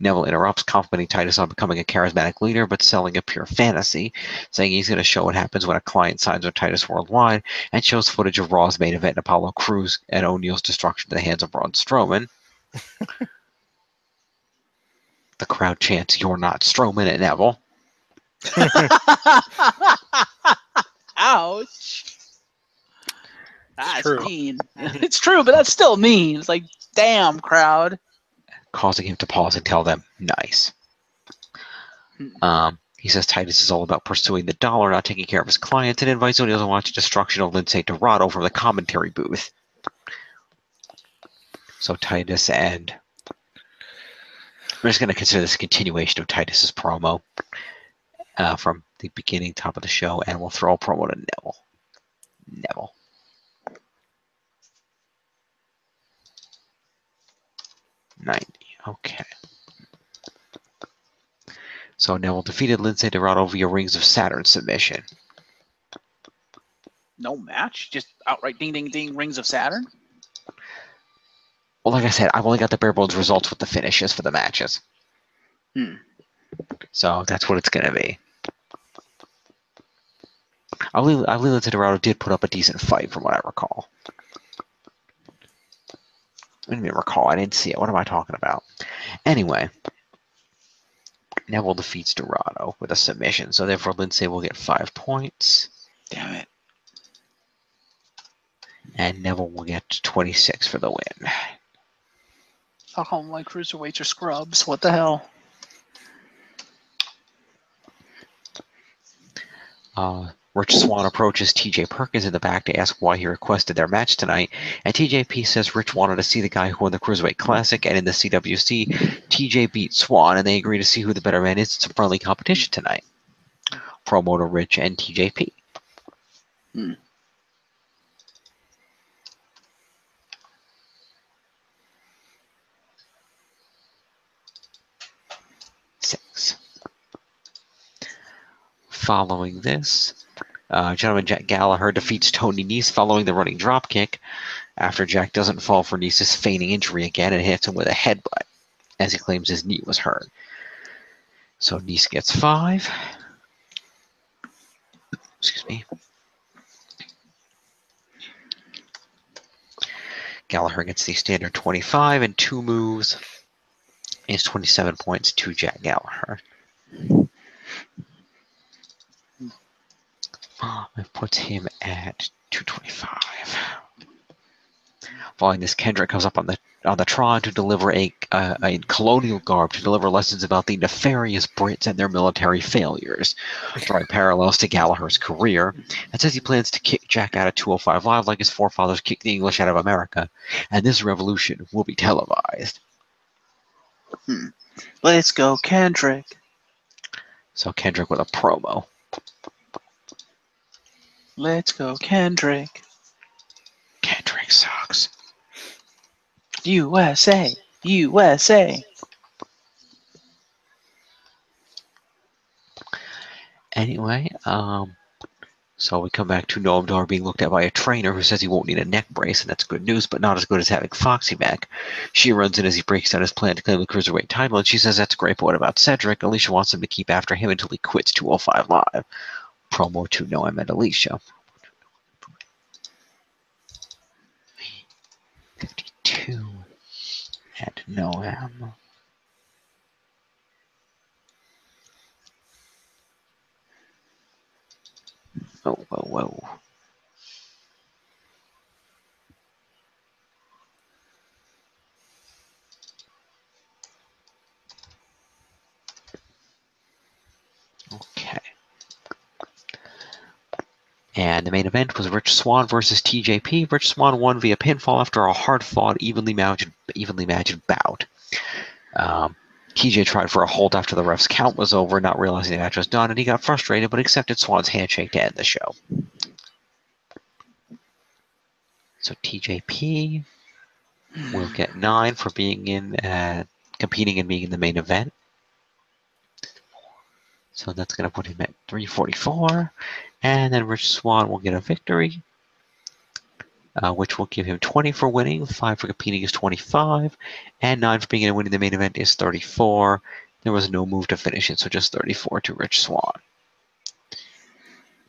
Neville interrupts, complimenting Titus on becoming a charismatic leader, but selling a pure fantasy, saying he's going to show what happens when a client signs with Titus Worldwide, and shows footage of Raw's main event, Apollo Crews and O'Neil's destruction to the hands of Braun Strowman. The crowd chants, "You're not Strowman," at Neville.
Ouch. That's
true.
mean. It's true, but that's still mean. It's like, damn, crowd.
Causing him to pause and tell them, "Nice." He says Titus is all about pursuing the dollar, not taking care of his clients, and invites O'Neil to watch the destruction of Lindsay Dorado from the commentary booth. So Titus and... We're just going to consider this a continuation of Titus's promo from the beginning, top of the show, and we'll throw a promo to Neville. Neville. $90. Okay. So Neville defeated Lindsay Dorado via Rings of Saturn submission.
No match? Just outright ding, ding, ding, Rings of Saturn?
Well, like I said, I've only got the bare bones results with the finishes for the matches. So that's what it's going to be. I believe Lindsay Dorado did put up a decent fight from what I recall. I didn't recall. I didn't see it. What am I talking about? Anyway, Neville defeats Dorado with a submission. So therefore, Lindsay will get 5 points.
Damn it.
And Neville will get 26 for the win.
How come my cruiserweights are scrubs? What the hell?
Rich Swann approaches TJ Perkins in the back to ask why he requested their match tonight, and TJP says Rich wanted to see the guy who won the Cruiserweight Classic, and in the CWC, TJ beat Swann, and they agree to see who the better man is. It's a friendly competition tonight. Promo to Rich and TJP. 6. Following this, gentleman Jack Gallagher defeats Tony Nese following the running dropkick after Jack doesn't fall for Nese's feigning injury again and hits him with a headbutt as he claims his knee was hurt. So Nese gets 5. Excuse me. Gallagher gets the standard 25 and 2 moves. Is 27 points to Jack Gallagher. It puts him at 225. Following this, Kendrick comes up on the Tron to deliver a colonial garb to deliver lessons about the nefarious Brits and their military failures, drawing parallels to Gallagher's career, and says he plans to kick Jack out of 205 Live like his forefathers kicked the English out of America, and this revolution will be televised.
Let's go, Kendrick.
So Kendrick with a promo.
Let's go, Kendrick.
Kendrick sucks.
USA. USA.
Anyway, so we come back to Noam Dar being looked at by a trainer who says he won't need a neck brace, and that's good news, but not as good as having Foxy back. She runs in as he breaks down his plan to claim the Cruiserweight title, and she says that's great, but what about Cedric? Alicia wants him to keep after him until he quits 205 Live. Promo to Noam and Alicia. 52 at Noam. Whoa. Okay. And the main event was Rich Swann versus TJP. Rich Swann won via pinfall after a hard-fought, evenly matched bout. TJ tried for a hold after the ref's count was over, not realizing the match was done, and he got frustrated, but accepted Swann's handshake to end the show. So TJP will get 9 for being in, competing and being in the main event. So that's going to put him at 344. And then Rich Swann will get a victory, which will give him 20 for winning, 5 for competing is 25, and 9 for being in and winning the main event is 34. There was no move to finish it, so just 34 to Rich Swann.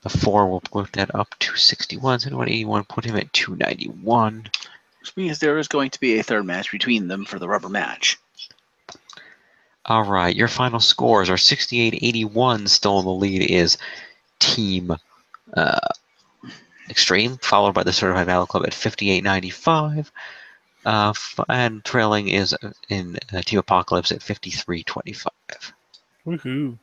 The 4 will put that up to 61, so 181, put him at 291.
Which means there is going to be a third match between them for the rubber match.
All right, your final scores are 68-81. Still in the lead is Team Extreme, followed by the Certified Battle Club at 58-95. And trailing is in Team Apocalypse at 53-25.
Woohoo!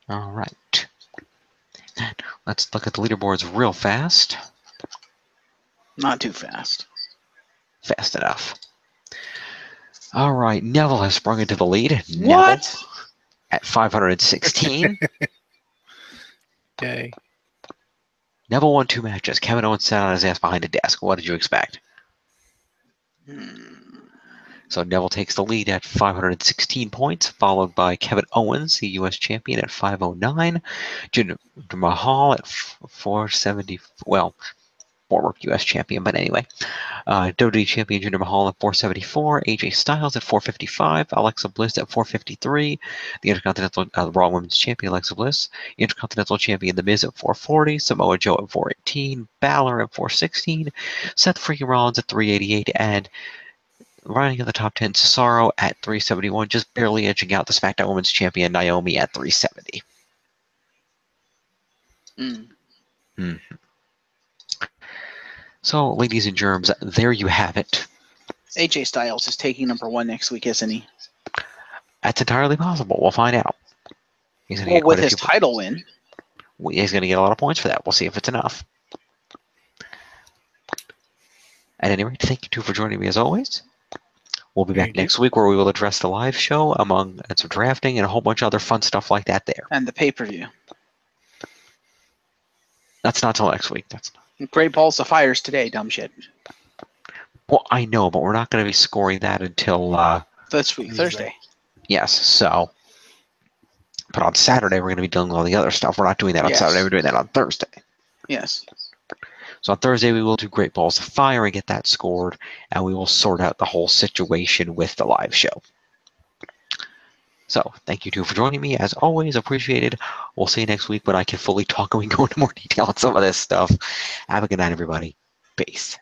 All right. Let's look at the leaderboards real fast.
Not too fast.
Fast enough. All right, Neville has sprung into the lead.
What?
Neville at 516.
Yay!
Neville won 2 matches. Kevin Owens sat on his ass behind a desk. What did you expect? So Neville takes the lead at 516 points, followed by Kevin Owens, the U.S. champion, at 509. Jinder Mahal at 470. Well, former U.S. champion, but anyway. WWE champion Jinder Mahal at 474. AJ Styles at 455. Alexa Bliss at 453. The Intercontinental Raw Women's Champion Alexa Bliss. Intercontinental Champion The Miz at 440. Samoa Joe at 418. Balor at 416. Seth freaking Rollins at 388. And running in the top 10, Cesaro at 371, just barely edging out the SmackDown Women's Champion Naomi at 370. So, ladies and germs, there you have it.
AJ Styles is taking #1 next week, isn't he?
That's entirely possible. We'll find out. He's gonna
Well,
get
with his title win.
He's going to get a lot of points for that. We'll see if it's enough. At any rate, thank you two for joining me as always. We'll be back next week where we will address the live show and some drafting and a whole bunch of other fun stuff like that there.
And the pay-per-view.
That's not till next week. That's not.
Great Balls of Fires today, dumb shit.
Well, I know, but we're not going to be scoring that until
this week, Thursday.
Yes, so. But on Saturday, we're going to be doing all the other stuff. We're not doing that on Saturday. We're doing that on Thursday.
Yes.
So on Thursday, we will do Great Balls of Fire and get that scored, and we will sort out the whole situation with the live show. So thank you two for joining me. As always, appreciated. We'll see you next week when I can fully talk and we go into more detail on some of this stuff. Have a good night, everybody. Peace.